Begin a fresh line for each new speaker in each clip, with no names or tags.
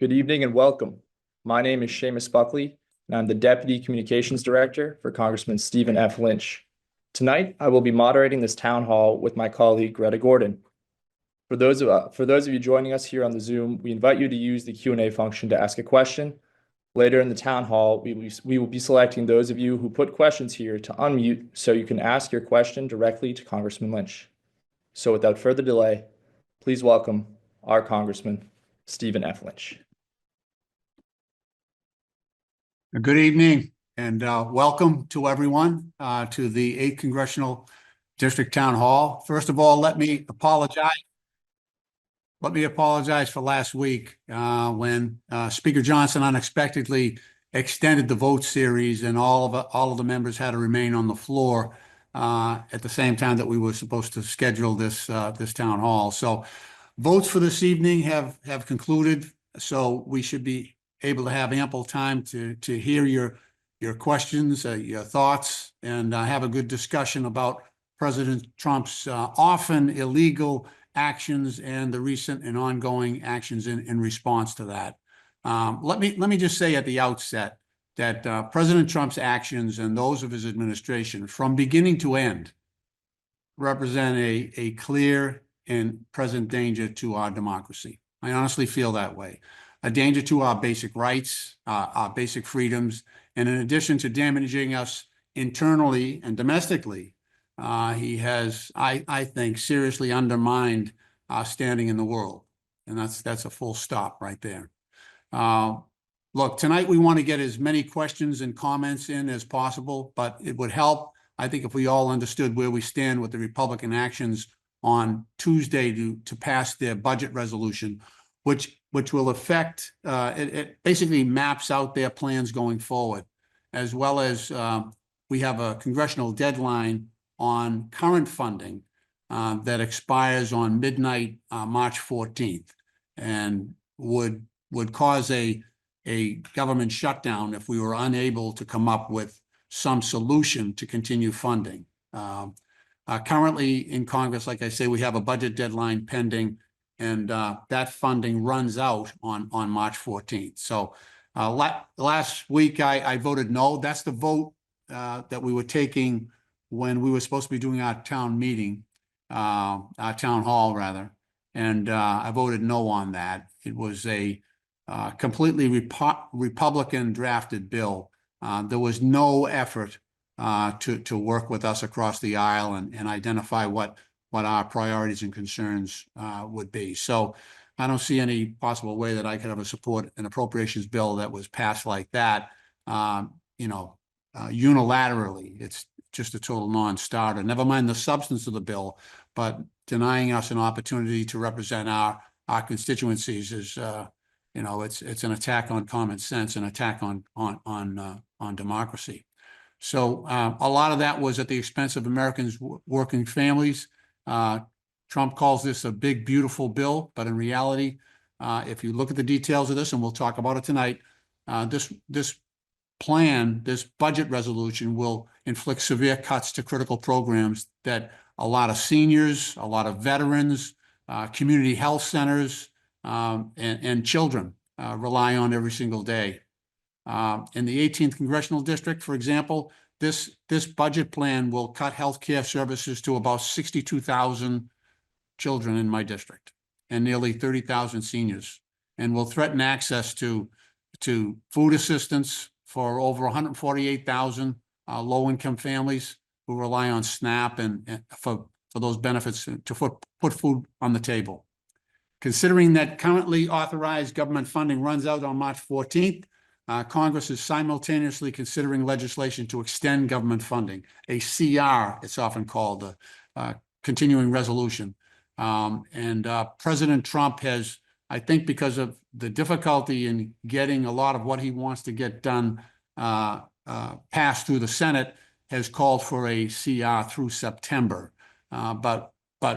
Good evening and welcome. My name is Seamus Buckley, and I'm the Deputy Communications Director for Congressman Stephen F. Lynch. Tonight, I will be moderating this town hall with my colleague Greta Gordon. For those of you joining us here on the Zoom, we invite you to use the Q&A function to ask a question. Later in the town hall, we will be selecting those of you who put questions here to unmute so you can ask your question directly to Congressman Lynch. So without further delay, please welcome our Congressman Stephen F. Lynch.
Good evening and welcome to everyone to the 8th Congressional District Town Hall. First of all, let me apologize. Let me apologize for last week when Speaker Johnson unexpectedly extended the vote series and all of the members had to remain on the floor at the same time that we were supposed to schedule this town hall. So votes for this evening have concluded, so we should be able to have ample time to hear your questions, your thoughts, and have a good discussion about President Trump's often illegal actions and the recent and ongoing actions in response to that. Let me just say at the outset that President Trump's actions and those of his administration, from beginning to end, represent a clear and present danger to our democracy. I honestly feel that way. A danger to our basic rights, our basic freedoms, and in addition to damaging us internally and domestically, he has, I think, seriously undermined our standing in the world, and that's a full stop right there. Look, tonight we want to get as many questions and comments in as possible, but it would help, I think, if we all understood where we stand with the Republican actions on Tuesday to pass their budget resolution, which will affect, it basically maps out their plans going forward, as well as we have a congressional deadline on current funding that expires on midnight, March 14th, and would cause a government shutdown if we were unable to come up with some solution to continue funding. Currently in Congress, like I say, we have a budget deadline pending, and that funding runs out on March 14th. So last week I voted no. That's the vote that we were taking when we were supposed to be doing our town meeting, our town hall rather, and I voted no on that. It was a completely Republican drafted bill. There was no effort to work with us across the aisle and identify what our priorities and concerns would be. So I don't see any possible way that I could ever support an appropriations bill that was passed like that, unilaterally. It's just a total non-starter. Never mind the substance of the bill, but denying us an opportunity to represent our constituencies is, it's an attack on common sense, an attack on democracy. So a lot of that was at the expense of Americans' working families. Trump calls this a big, beautiful bill, but in reality, if you look at the details of this, and we'll talk about it tonight, this budget resolution will inflict severe cuts to critical programs that a lot of seniors, a lot of veterans, community health centers, and children rely on every single day. In the 18th Congressional District, for example, this budget plan will cut healthcare services to about 62,000 children in my district and nearly 30,000 seniors, and will threaten access to food assistance for over 148,000 low-income families who rely on SNAP and for those benefits to put food on the table. Considering that currently authorized government funding runs out on March 14th, Congress is simultaneously considering legislation to extend government funding, a CR, it's often called, a continuing resolution. President Trump has, I think because of the difficulty in getting a lot of what he wants to get done passed through the Senate, has called for a CR through September. But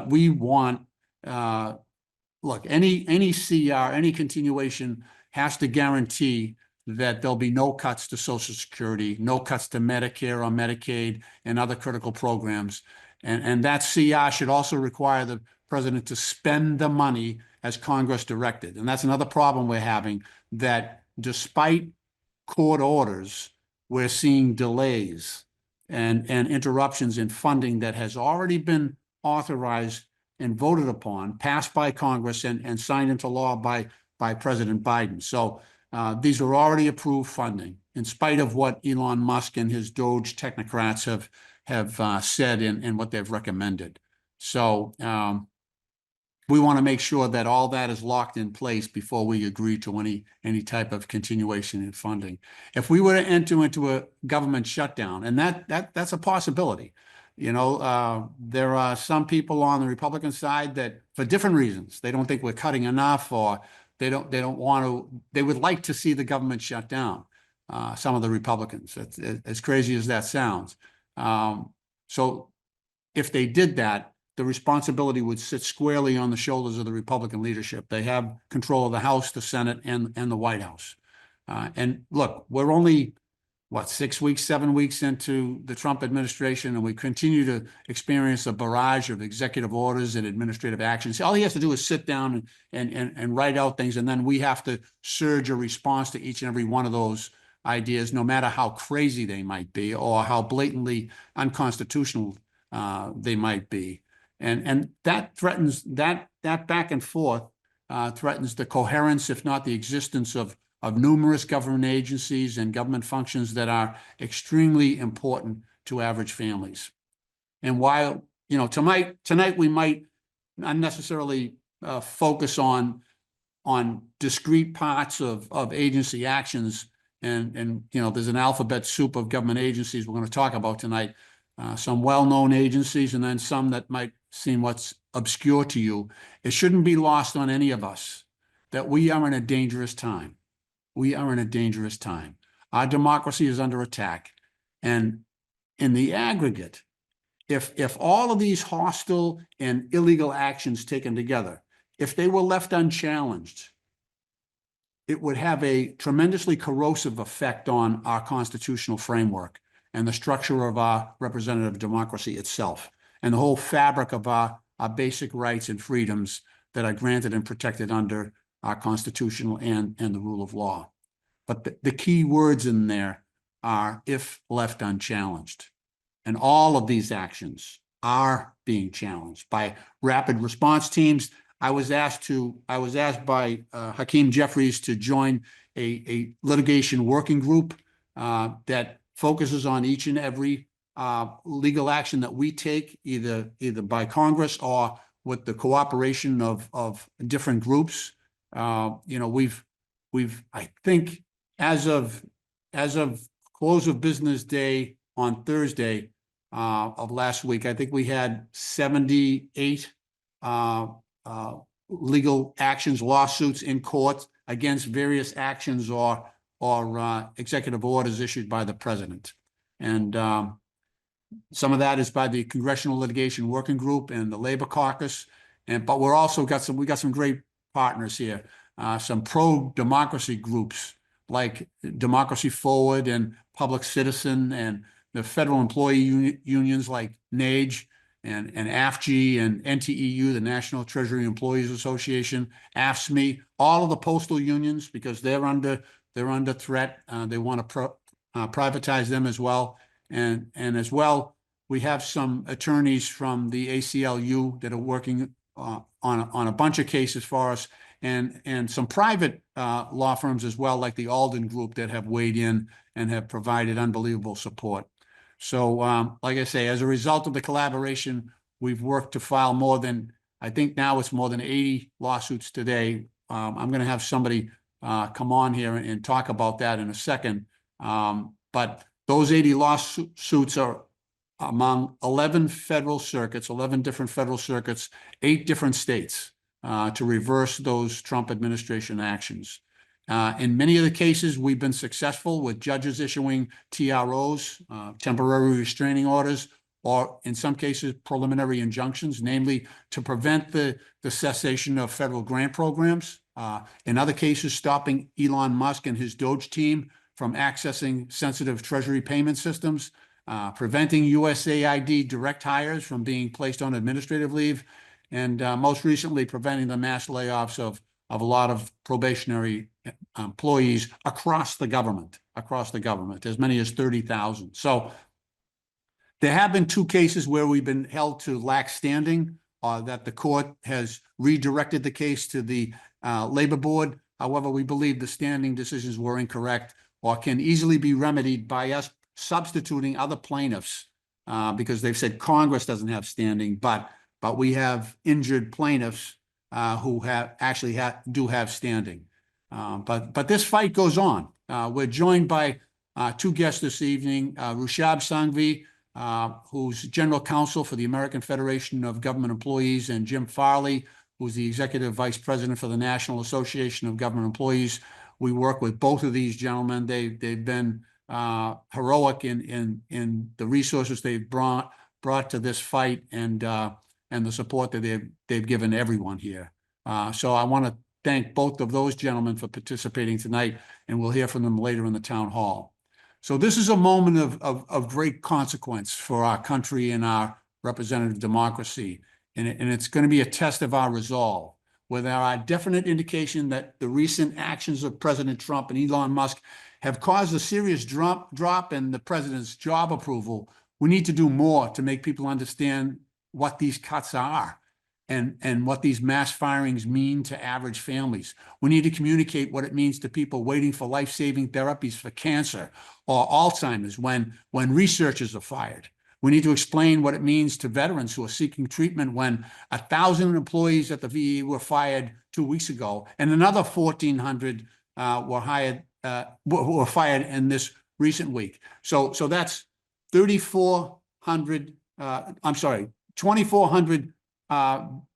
we want, look, any CR, any continuation has to guarantee that there'll be no cuts to Social Security, no cuts to Medicare or Medicaid and other critical programs. And that CR should also require the president to spend the money as Congress directed. And that's another problem we're having, that despite court orders, we're seeing delays and interruptions in funding that has already been authorized and voted upon, passed by Congress and signed into law by President Biden. So these are already approved funding, in spite of what Elon Musk and his Doge technocrats have said and what they've recommended. So we want to make sure that all that is locked in place before we agree to any type of continuation in funding. If we were to enter into a government shutdown, and that's a possibility, there are some people on the Republican side that, for different reasons, they don't think we're cutting enough, or they don't want to. They would like to see the government shut down. Some of the Republicans, as crazy as that sounds. So if they did that, the responsibility would sit squarely on the shoulders of the Republican leadership. They have control of the House, the Senate, and the White House. And look, we're only, 6 weeks, 7 weeks into the Trump administration, and we continue to experience a barrage of executive orders and administrative actions. All he has to do is sit down and write out things, and then we have to surge a response to each and every one of those ideas, no matter how crazy they might be or how blatantly unconstitutional they might be. And that threatens, that back and forth threatens the coherence, if not the existence of numerous government agencies and government functions that are extremely important to average families. And while, tonight we might unnecessarily focus on discrete parts of agency actions, and there's an alphabet soup of government agencies we're going to talk about tonight. Some well-known agencies, and then some that might seem what's obscure to you. It shouldn't be lost on any of us that we are in a dangerous time. We are in a dangerous time. Our democracy is under attack. And in the aggregate, if all of these hostile and illegal actions taken together, if they were left unchallenged, it would have a tremendously corrosive effect on our constitutional framework and the structure of our representative democracy itself, and the whole fabric of our basic rights and freedoms that are granted and protected under our constitutional and the rule of law. But the key words in there are "if left unchallenged." And all of these actions are being challenged by rapid response teams. I was asked by Hakeem Jeffries to join a litigation working group that focuses on each and every legal action that we take, either by Congress or with the cooperation of different groups. We've I think as of close of business day on Thursday of last week, I think we had 78 legal actions, lawsuits in court against various actions or executive orders issued by the president. And some of that is by the Congressional Litigation Working Group and the Labor Caucus. But we're also got some great partners here, some pro-democracy groups like Democracy Forward and Public Citizen, and the federal employee unions like NAGE and AFG and NTEU, the National Treasury Employees Association, AFSCME, all of the postal unions, because they're under threat. They want to privatize them as well. And as well, we have some attorneys from the ACLU that are working on a bunch of cases for us, and some private law firms as well, like the Alden Group, that have weighed in and have provided unbelievable support. So, like I say, as a result of the collaboration, we've worked to file more than, I think now it's more than 80 lawsuits today. I'm going to have somebody come on here and talk about that in a second. But those 80 lawsuits are among 11 federal circuits, 11 different federal circuits, 8 different states, to reverse those Trump administration actions. In many of the cases, we've been successful with judges issuing TROs, temporary restraining orders, or in some cases, preliminary injunctions, namely to prevent the cessation of federal grant programs. In other cases, stopping Elon Musk and his Doge team from accessing sensitive Treasury payment systems, preventing USAID direct hires from being placed on administrative leave, and most recently preventing the mass layoffs of a lot of probationary employees across the government, as many as 30,000. So there have been 2 cases where we've been held to lack standing, that the court has redirected the case to the Labor Board. However, we believe the standing decisions were incorrect or can easily be remedied by us substituting other plaintiffs, because they've said Congress doesn't have standing, but we have injured plaintiffs who do have standing. But this fight goes on. We're joined by 2 guests this evening, Rushab Sanghvi, who's General Counsel for the American Federation of Government Employees, and Jim Farley, who's the Executive Vice President for the National Association of Government Employees. We work with both of these gentlemen. They've been heroic in the resources they've brought to this fight, and the support that they've given everyone here. So I want to thank both of those gentlemen for participating tonight, and we'll hear from them later in the town hall. So this is a moment of great consequence for our country and our representative democracy, and it's going to be a test of our resolve. Where there are definite indication that the recent actions of President Trump and Elon Musk have caused a serious drop in the president's job approval, we need to do more to make people understand what these cuts are and what these mass firings mean to average families. We need to communicate what it means to people waiting for life-saving therapies for cancer or Alzheimer's when researchers are fired. We need to explain what it means to veterans who are seeking treatment when 1,000 employees at the VA were fired 2 weeks ago, and another 1,400 were fired in this recent week. So that's 2,400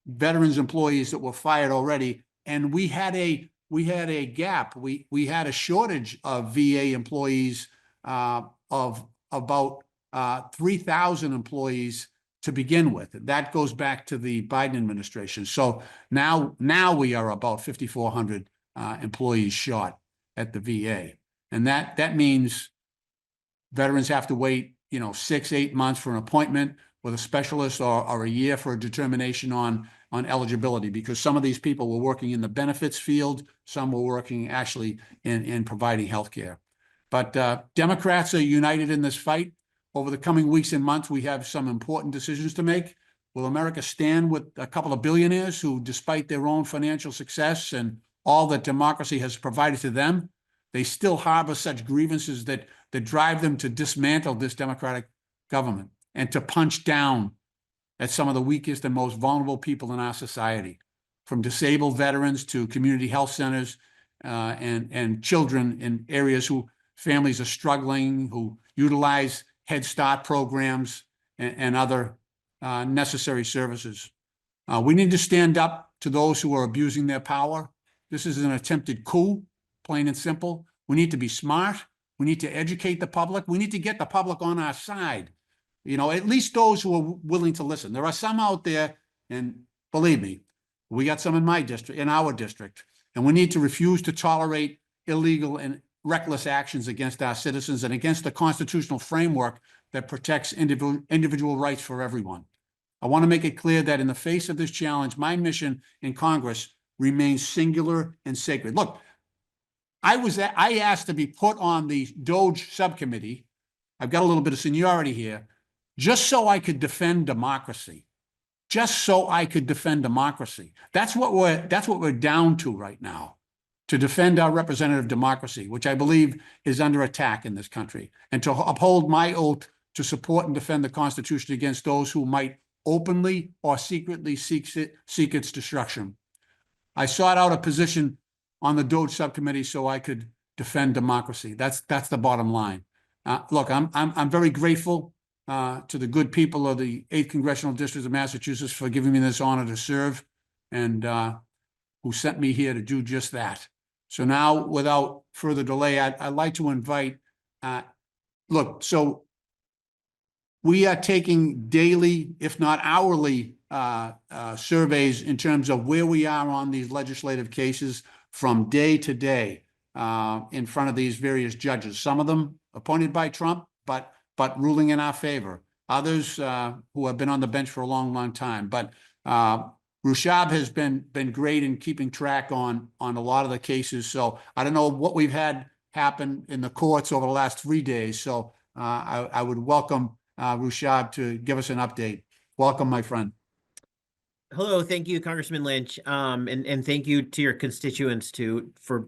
veterans employees that were fired already, and we had a gap. We had a shortage of VA employees of about 3,000 employees to begin with. That goes back to the Biden administration. So now we are about 5,400 employees short at the VA, and that means veterans have to wait 6-8 months for an appointment with a specialist, or a year for a determination on eligibility, because some of these people were working in the benefits field, some were working actually in providing health care. But Democrats are united in this fight. Over the coming weeks and months, we have some important decisions to make. Will America stand with a couple of billionaires who, despite their own financial success and all that democracy has provided to them, they still harbor such grievances that drive them to dismantle this democratic government and to punch down at some of the weakest and most vulnerable people in our society, from disabled veterans to community health centers and children in areas who families are struggling, who utilize Head Start programs and other necessary services. We need to stand up to those who are abusing their power. This is an attempted coup, plain and simple. We need to be smart. We need to educate the public. We need to get the public on our side. At least those who are willing to listen. There are some out there, and believe me, we got some in our district, and we need to refuse to tolerate illegal and reckless actions against our citizens and against the constitutional framework that protects individual rights for everyone. I want to make it clear that in the face of this challenge, my mission in Congress remains singular and sacred. Look, I asked to be put on the DOJ subcommittee. I've got a little bit of seniority here, just so I could defend democracy. Just so I could defend democracy. That's what we're down to right now, to defend our representative democracy, which I believe is under attack in this country, and to uphold my oath to support and defend the Constitution against those who might openly or secretly seek its destruction. I sought out a position on the DOJ subcommittee so I could defend democracy. That's the bottom line. Look, I'm very grateful to the good people of the 8th Congressional District of Massachusetts for giving me this honor to serve, and who sent me here to do just that. So now, without further delay, I'd like to invite, so we are taking daily, if not hourly, surveys in terms of where we are on these legislative cases from day to day in front of these various judges. Some of them appointed by Trump, but ruling in our favor. Others who have been on the bench for a long, long time. But Rushab has been great in keeping track on a lot of the cases. So I don't know what we've had happen in the courts over the last 3 days. So I would welcome Rushab to give us an update. Welcome, my friend.
Hello, thank you, Congressman Lynch, and thank you to your constituents for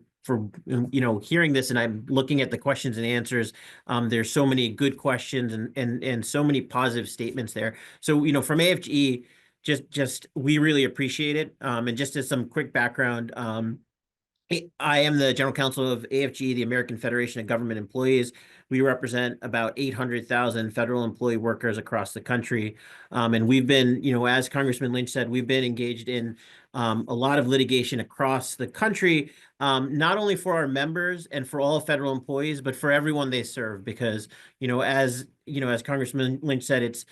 hearing this. And I'm looking at the questions and answers. There's so many good questions and so many positive statements there. So from AFGE, just we really appreciate it. And just as some quick background, I am the general counsel of AFGE, the American Federation of Government Employees. We represent about 800,000 federal employee workers across the country. And we've been, as Congressman Lynch said, we've been engaged in a lot of litigation across the country, not only for our members and for all federal employees, but for everyone they serve. Because, as Congressman Lynch said, it's,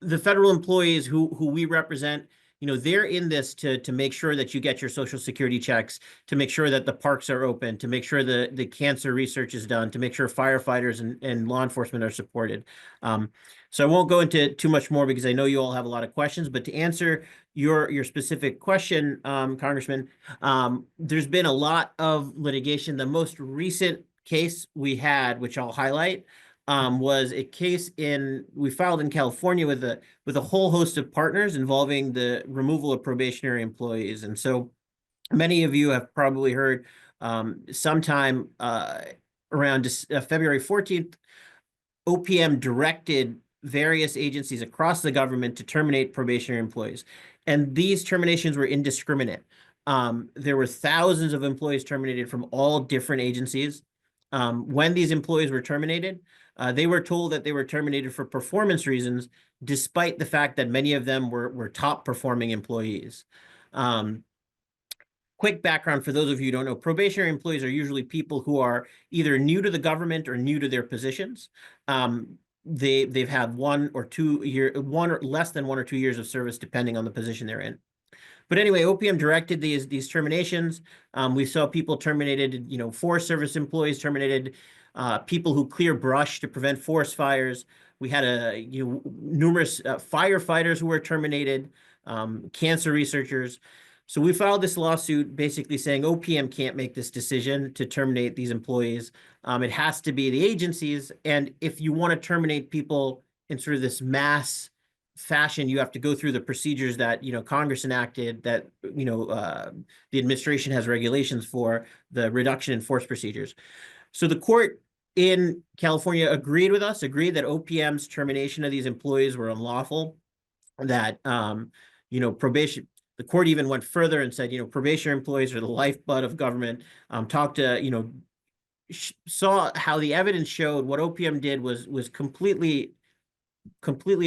the federal employees who we represent, they're in this to make sure that you get your Social Security checks, to make sure that the parks are open, to make sure the cancer research is done, to make sure firefighters and law enforcement are supported. So I won't go into too much more because I know you all have a lot of questions, but to answer your specific question, Congressman, there's been a lot of litigation. The most recent case we had, which I'll highlight, was a case we filed in California with a whole host of partners involving the removal of probationary employees. And so many of you have probably heard sometime around February 14th, OPM directed various agencies across the government to terminate probationary employees. And these terminations were indiscriminate. There were thousands of employees terminated from all different agencies. When these employees were terminated, they were told that they were terminated for performance reasons, despite the fact that many of them were top performing employees. Quick background for those of you who don't know, probationary employees are usually people who are either new to the government or new to their positions. They've had 1 or 2 years, one or less than 1 or 2 years of service, depending on the position they're in. But anyway, OPM directed these terminations. We saw people terminated, Forest Service employees terminated, people who clear brush to prevent forest fires. We had numerous firefighters who were terminated, cancer researchers. So we filed this lawsuit basically saying OPM can't make this decision to terminate these employees. It has to be the agencies. And if you want to terminate people in sort of this mass fashion, you have to go through the procedures that Congress enacted, that the administration has regulations for, the reduction in force procedures. So the court in California agreed with us, agreed that OPM's termination of these employees were unlawful, that probation. The court even went further and said, probationary employees are the lifeblood of government. Saw how the evidence showed what OPM did was completely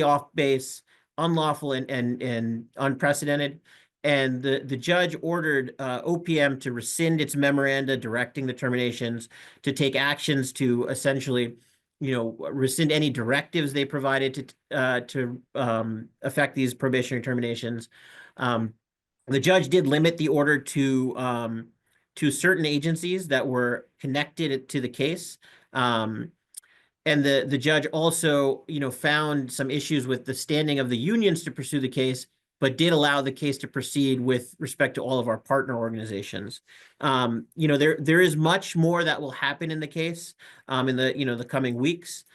off base, unlawful, and unprecedented. And the judge ordered OPM to rescind its memoranda directing the terminations, to take actions to essentially, rescind any directives they provided to affect these probationary terminations. The judge did limit the order to certain agencies that were connected to the case. And the judge also, found some issues with the standing of the unions to pursue the case, but did allow the case to proceed with respect to all of our partner organizations. There is much more that will happen in the case in the coming weeks.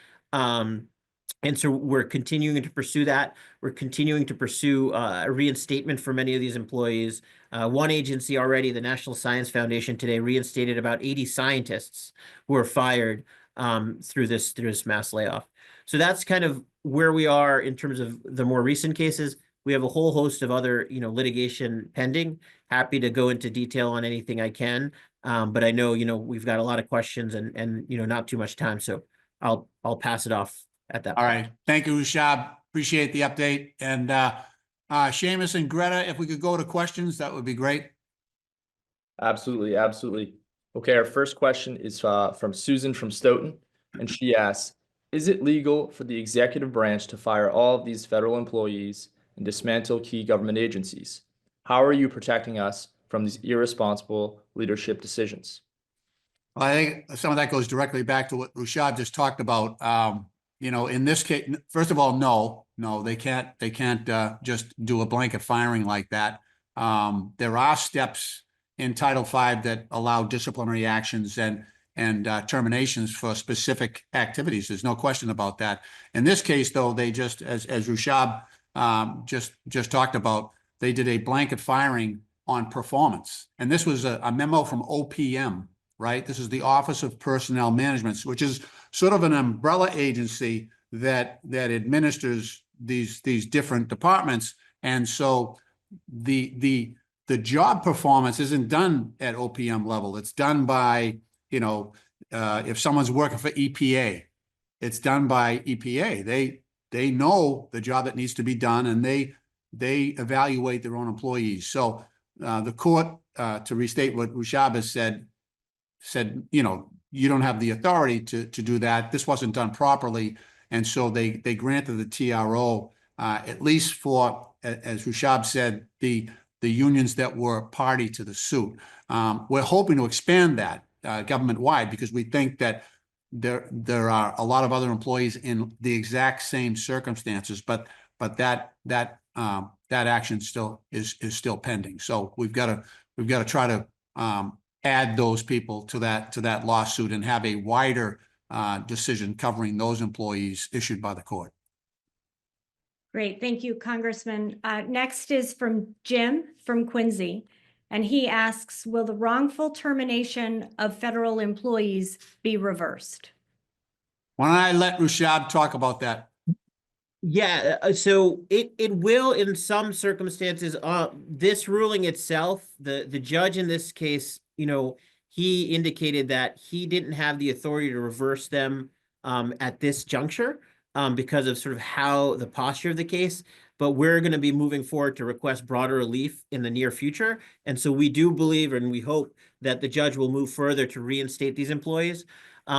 And so we're continuing to pursue that. We're continuing to pursue a reinstatement for many of these employees. One agency already, the National Science Foundation, today reinstated about 80 scientists who were fired through this mass layoff. So that's kind of where we are in terms of the more recent cases. We have a whole host of other litigation pending. Happy to go into detail on anything I can, but I know we've got a lot of questions and not too much time, so I'll pass it off at that
All
point.
right. Thank you, Rushab. Appreciate the update. And Seamus and Greta, if we could go to questions, that would be great.
Absolutely, absolutely. Okay, our first question is from Susan from Stoughton, and she asks, is it legal for the executive branch to fire all of these federal employees and dismantle key government agencies? How are you protecting us from these irresponsible leadership decisions?
Well, I think some of that goes directly back to what Rushab just talked about. In this case, first of all, no, no, they can't just do a blanket firing like that. There are steps in Title V that allow disciplinary actions and terminations for specific activities. There's no question about that. In this case, though, they just, as Rushab just talked about, they did a blanket firing on performance. And this was a memo from OPM, right? This is the Office of Personnel Management, which is sort of an umbrella agency that administers these different departments. And so the job performance isn't done at OPM level. It's done by, if someone's working for EPA, it's done by EPA. They know the job that needs to be done, and they evaluate their own employees. So the court, to restate what Rushab has said, you don't have the authority to do that. This wasn't done properly. And so they granted the TRO, at least for, as Rushab said, the unions that were party to the suit. We're hoping to expand that government-wide, because we think that there are a lot of other employees in the exact same circumstances, but that action still is still pending. So we've got to try to add those people to that lawsuit and have a wider decision covering those employees issued by the court.
Great, thank you, Congressman. Next is from Jim from Quincy, and he asks, will the wrongful termination of federal employees be reversed?
Why don't I let Rushab talk about that?
Yeah, so it will in some circumstances. This ruling itself, the judge in this case, he indicated that he didn't have the authority to reverse them at this juncture because of sort of how the posture of the case. But we're going to be moving forward to request broader relief in the near future. And so we do believe and we hope that the judge will move further to reinstate these employees.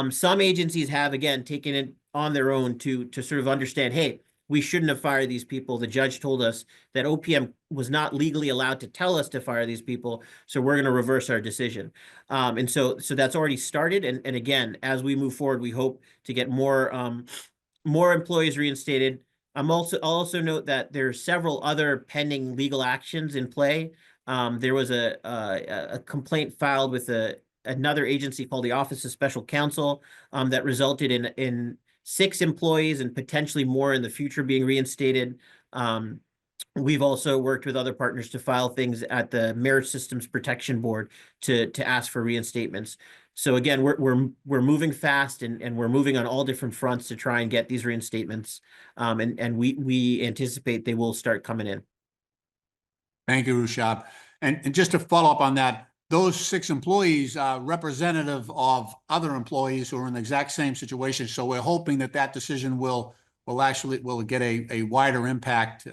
Some agencies have, again, taken it on their own to sort of understand, hey, we shouldn't have fired these people. The judge told us that OPM was not legally allowed to tell us to fire these people, so we're going to reverse our decision. And so that's already started. And again, as we move forward, we hope to get more employees reinstated. I'll also note that there are several other pending legal actions in play. There was a complaint filed with another agency called the Office of Special Counsel that resulted in 6 employees and potentially more in the future being reinstated. We've also worked with other partners to file things at the Merit Systems Protection Board to ask for reinstatements. So again, we're moving fast and we're moving on all different fronts to try and get these reinstatements. And we anticipate they will start coming in.
Thank you, Rushab. And just to follow up on that, those 6 employees are representative of other employees who are in the exact same situation. So we're hoping that decision will get a wider impact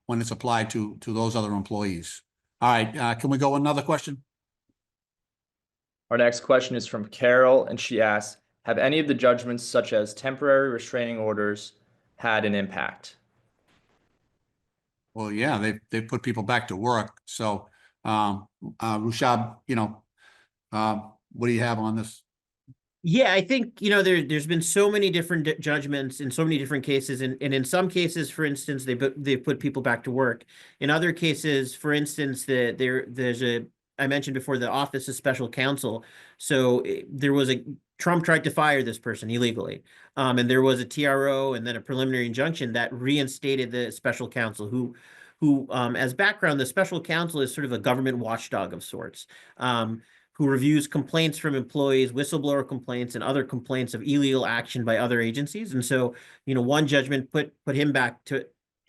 when it's applied to those other employees. All right, can we go another question?
Our next question is from Carol, and she asks, have any of the judgments, such as temporary restraining orders, had an impact?
Well, yeah, they put people back to work. So, Rushab, what do you have on this?
Yeah, I think, there's been so many different judgments in so many different cases. And in some cases, for instance, they put people back to work. In other cases, for instance, I mentioned before, the Office of Special Counsel. So Trump tried to fire this person illegally. And there was a TRO and then a preliminary injunction that reinstated the special counsel who as background, the special counsel is sort of a government watchdog of sorts. Who reviews complaints from employees, whistleblower complaints, and other complaints of illegal action by other agencies. And so, one judgment put him back to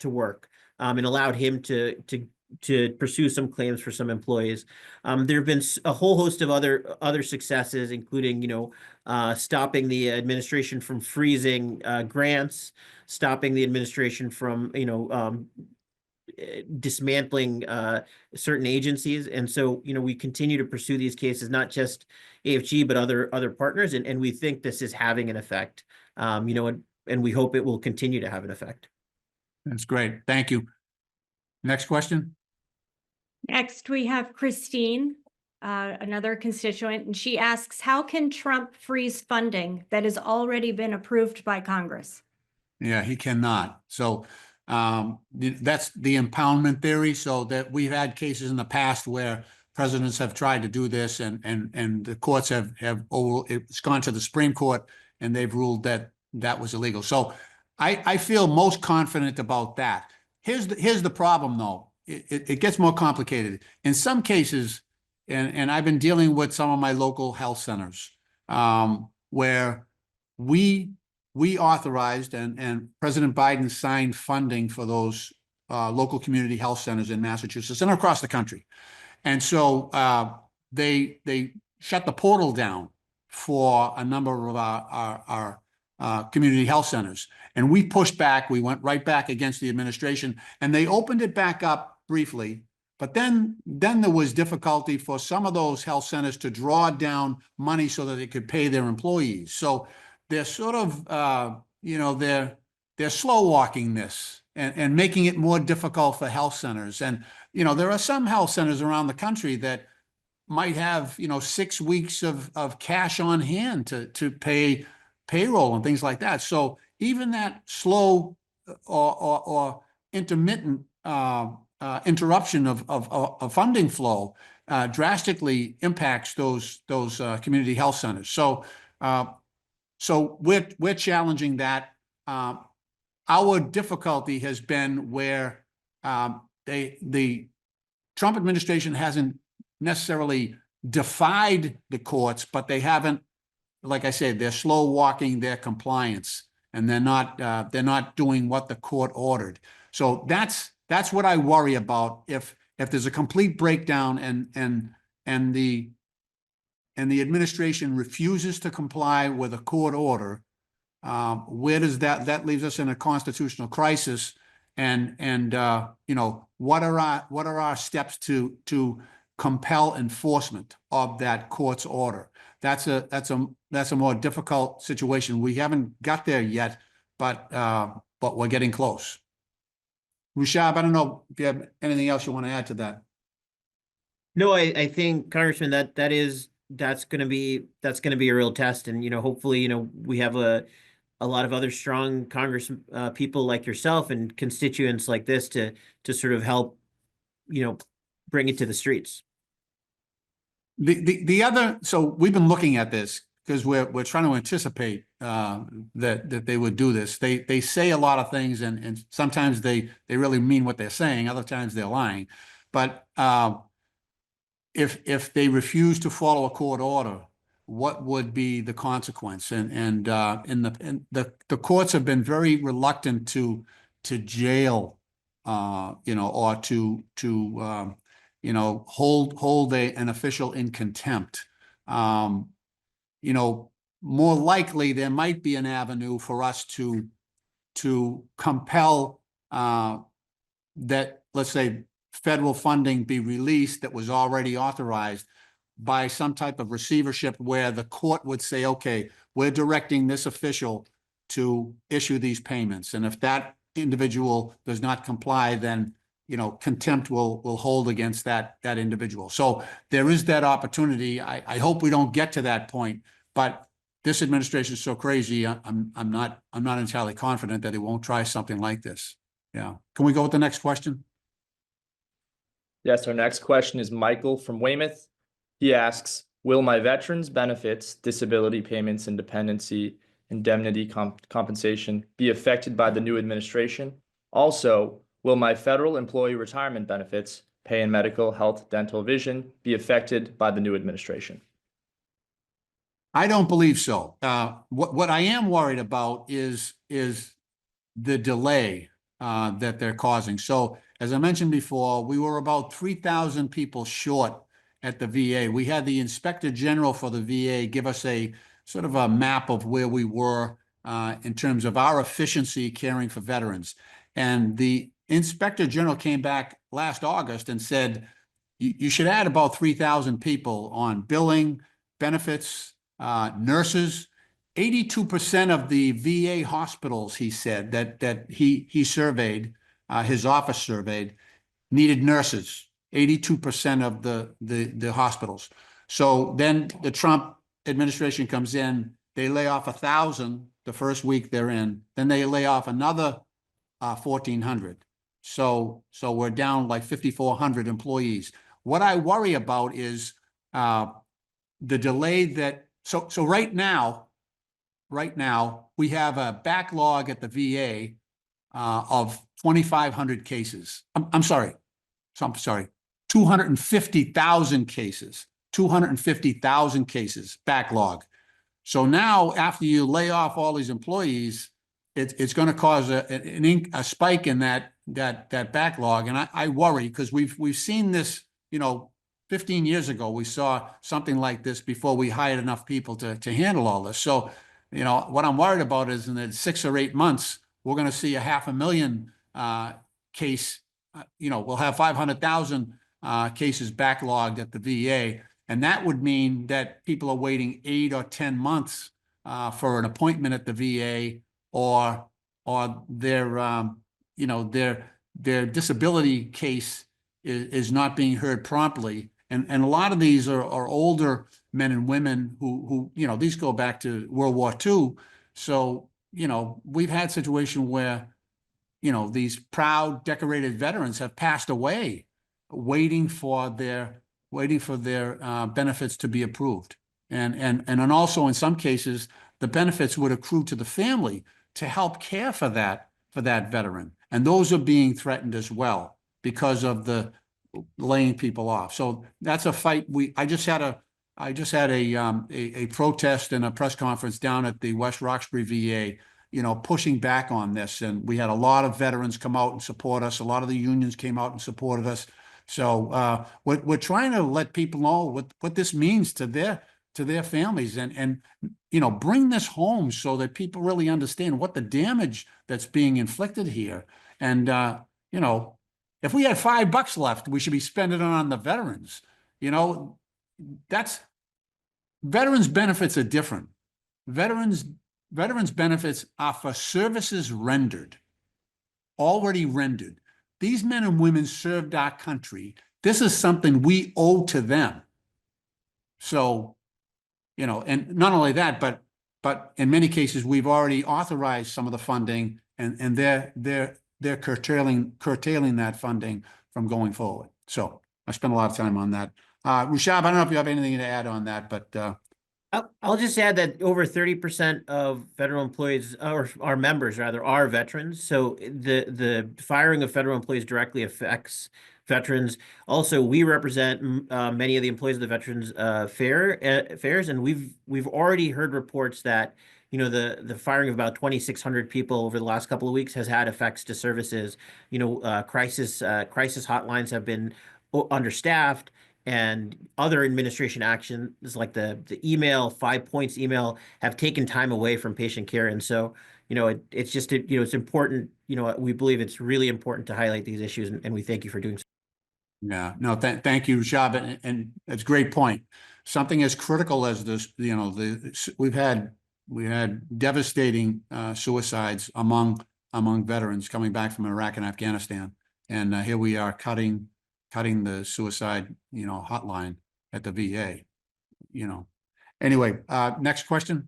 work and allowed him to pursue some claims for some employees. There have been a whole host of other successes, including, stopping the administration from freezing grants, stopping the administration from, dismantling certain agencies. And so, we continue to pursue these cases, not just AFG, but other partners. And we think this is having an effect, and we hope it will continue to have an effect.
That's great. Thank you. Next question.
Next, we have Christine, another constituent, and she asks, how can Trump freeze funding that has already been approved by Congress?
Yeah, he cannot. So That's the impoundment theory, so that we've had cases in the past where presidents have tried to do this and the courts it's gone to the Supreme Court and they've ruled that that was illegal. So I feel most confident about that. Here's the problem though. It gets more complicated. In some cases, and I've been dealing with some of my local health centers, where we authorized and President Biden signed funding for those local community health centers in Massachusetts and across the country. And so they shut the portal down for a number of our community health centers. And we pushed back. We went right back against the administration, and they opened it back up briefly. But then there was difficulty for some of those health centers to draw down money so that they could pay their employees. So they're sort of, they're slow walking this and making it more difficult for health centers. And, there are some health centers around the country that might have, 6 weeks of cash on hand to pay payroll and things like that. So even that slow or intermittent interruption of funding flow drastically impacts those community health centers. So we're challenging that. Our difficulty has been where the Trump administration hasn't necessarily defied the courts, but they haven't, like I said, they're slow walking their compliance, and they're not doing what the court ordered. So that's what I worry about. If there's a complete breakdown and the administration refuses to comply with a court order, where does that leaves us in a constitutional crisis? And what are our steps to compel enforcement of that court's order? That's a more difficult situation. We haven't got there yet, but we're getting close. Rushab, I don't know if you have anything else you want to add to that.
No, I think, Congressman, that's going to be a real test, and hopefully we have a lot of other strong Congress people like yourself and constituents like this to sort of help bring it to the streets.
The other, so we've been looking at this because we're trying to anticipate that they would do this. They say a lot of things, and sometimes they really mean what they're saying. Other times they're lying. But if they refuse to follow a court order, what would be the consequence? And the courts have been very reluctant to jail, or to hold an official in contempt. More likely there might be an avenue for us to compel that, let's say, federal funding be released that was already authorized by some type of receivership, where the court would say, okay, we're directing this official to issue these payments. And if that individual does not comply, then contempt will hold against that individual. So there is that opportunity. I hope we don't get to that point, but this administration is so crazy. I'm not entirely confident that it won't try something like this. Yeah. Can we go with the next question?
Yes, our next question is Michael from Weymouth. He asks, will my veterans benefits, disability payments, and dependency indemnity compensation be affected by the new administration? Also, will my federal employee retirement benefits, pay and medical, health, dental, vision, be affected by the new administration?
I don't believe so. What I am worried about is the delay that they're causing. So as I mentioned before, we were about 3,000 people short at the VA. We had the Inspector General for the VA give us a sort of a map of where we were in terms of our efficiency caring for veterans. And the Inspector General came back last August and said, you should add about 3,000 people on billing, benefits, nurses. 82% of the VA hospitals, he said, that he surveyed, his office surveyed, needed nurses. 82% of the hospitals. So then the Trump administration comes in, they lay off 1,000 the first week they're in, then they lay off another 1,400. So we're down like 5,400 employees. What I worry about is the delay that, so right now, we have a backlog at the VA of 2,500 cases. I'm sorry, 250,000 cases, 250,000 cases backlog. So now, after you lay off all these employees, it's going to cause a spike in that backlog, and I worry because we've seen this. 15 years ago, we saw something like this before we hired enough people to handle all this. So, what I'm worried about is in the 6 or 8 months, we're going to see a 500,000 case. We'll have 500,000 cases backlogged at the VA. And that would mean that people are waiting 8 or 10 months for an appointment at the VA, or their disability case is not being heard promptly. And a lot of these are older men and women who these go back to World War II. So, we've had situation where, these proud, decorated veterans have passed away waiting for their benefits to be approved. And also in some cases, the benefits would accrue to the family to help care for that veteran. And those are being threatened as well because of the laying people off. So that's a fight. I just had a protest and a press conference down at the West Roxbury VA, pushing back on this. And we had a lot of veterans come out and support us. A lot of the unions came out and supported us. So we're trying to let people know what this means to their families, and bring this home so that people really understand what the damage that's being inflicted here. And if we had $5 left, we should be spending it on the veterans. Veterans benefits are different. Veterans benefits are for services already rendered. These men and women served our country. This is something we owe to them. So, and not only that, but in many cases, we've already authorized some of the funding, and they're curtailing that funding from going forward. So I spent a lot of time on that. Rushab, I don't know if you have anything to add on that, but
I'll just add that over 30% of federal employees, or our members rather, are veterans. So the firing of federal employees directly affects veterans. Also, we represent many of the employees of the Veterans Affairs, and we've already heard reports that the firing of about 2,600 people over the last couple of weeks has had effects to services. Crisis hotlines have been understaffed. And other administration actions like the email, 5 points email, have taken time away from patient care. And so, it's just, it's important. We believe it's really important to highlight these issues, and we thank you for doing so.
Yeah, no, thank you, Rushab, and it's a great point. Something as critical as this, we had devastating suicides among veterans coming back from Iraq and Afghanistan, and here we are cutting the suicide, hotline at the VA, Anyway, next question.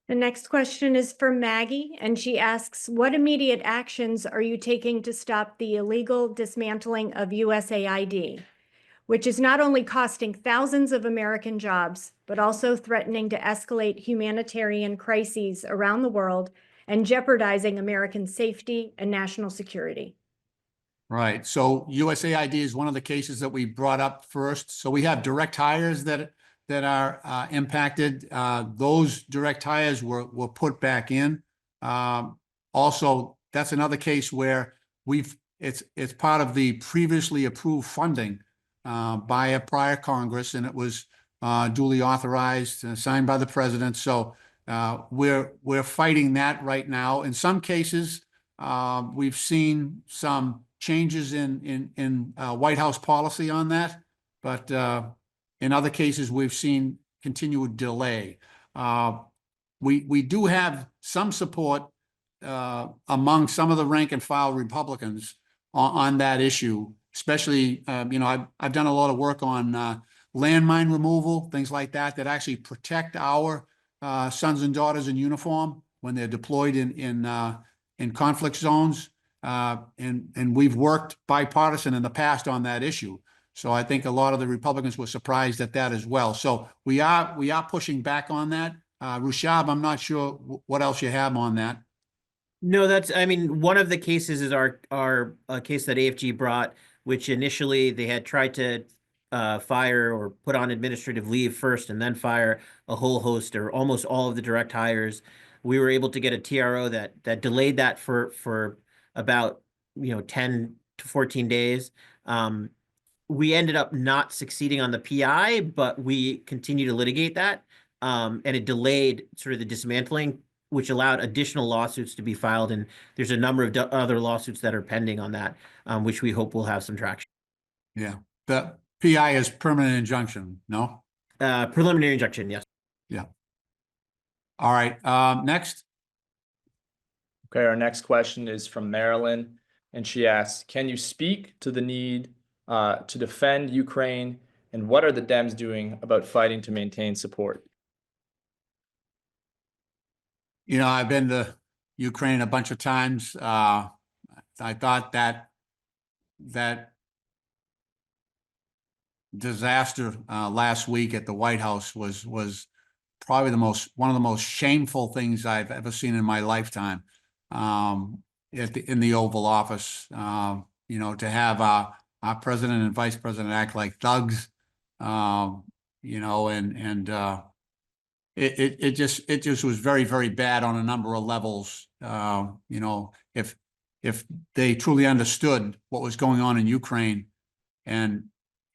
The next question is for Maggie, and she asks, what immediate actions are you taking to stop the illegal dismantling of USAID, which is not only costing thousands of American jobs, but also threatening to escalate humanitarian crises around the world and jeopardizing American safety and national security?
Right. So USAID is one of the cases that we brought up first. So we have direct hires that are impacted. Those direct hires were put back in. Also, that's another case where it's part of the previously approved funding by a prior Congress, and it was duly authorized and signed by the president. So we're fighting that right now. In some cases, we've seen some changes in White House policy on that, but in other cases, we've seen continued delay. We do have some support among some of the rank and file Republicans on that issue, especially, I've done a lot of work on landmine removal, things like that actually protect our sons and daughters in uniform when they're deployed in in conflict zones. And we've worked bipartisan in the past on that issue. So I think a lot of the Republicans were surprised at that as well. So we are pushing back on that. Rushab, I'm not sure what else you have on that.
No, I mean, one of the cases is our case that AFG brought, which initially they had tried to fire or put on administrative leave first and then fire a whole host or almost all of the direct hires. We were able to get a TRO that delayed that for about 10 to 14 days. We ended up not succeeding on the PI, but we continue to litigate that. And it delayed sort of the dismantling, which allowed additional lawsuits to be filed. And there's a number of other lawsuits that are pending on that, which we hope will have some traction.
Yeah. The PI is permanent injunction, no?
Preliminary injunction, yes.
Yeah. All right. Next.
Okay, our next question is from Marilyn, and she asks, can you speak to the need to defend Ukraine, and what are the Dems doing about fighting to maintain support?
I've been to Ukraine a bunch of times. I thought that disaster last week at the White House was probably one of the most shameful things I've ever seen in my lifetime. In the Oval Office, to have our president and vice president act like thugs, it just was very, very bad on a number of levels. If they truly understood what was going on in Ukraine, and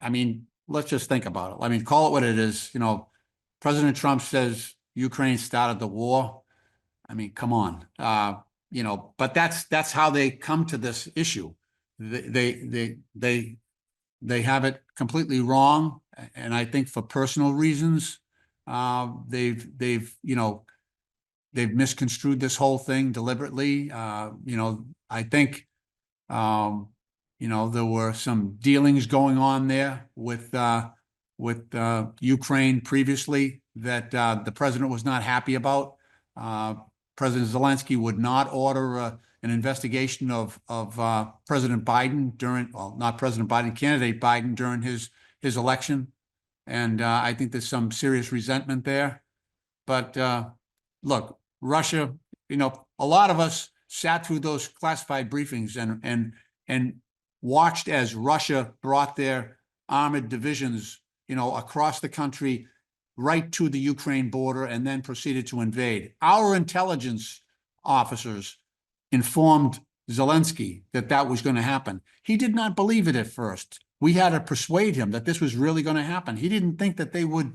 I mean, let's just think about it. I mean, call it what it is. President Trump says Ukraine started the war. I mean, come on. But that's how they come to this issue. They have it completely wrong, and I think for personal reasons, they've misconstrued this whole thing deliberately. I think there were some dealings going on there with Ukraine previously that the president was not happy about. President Zelensky would not order an investigation of President Biden not President Biden, candidate Biden during his election. And I think there's some serious resentment there. But look, Russia, a lot of us sat through those classified briefings and watched as Russia brought their armored divisions, across the country, right to the Ukraine border, and then proceeded to invade. Our intelligence officers informed Zelensky that was going to happen. He did not believe it at first. We had to persuade him that this was really going to happen. He didn't think that they would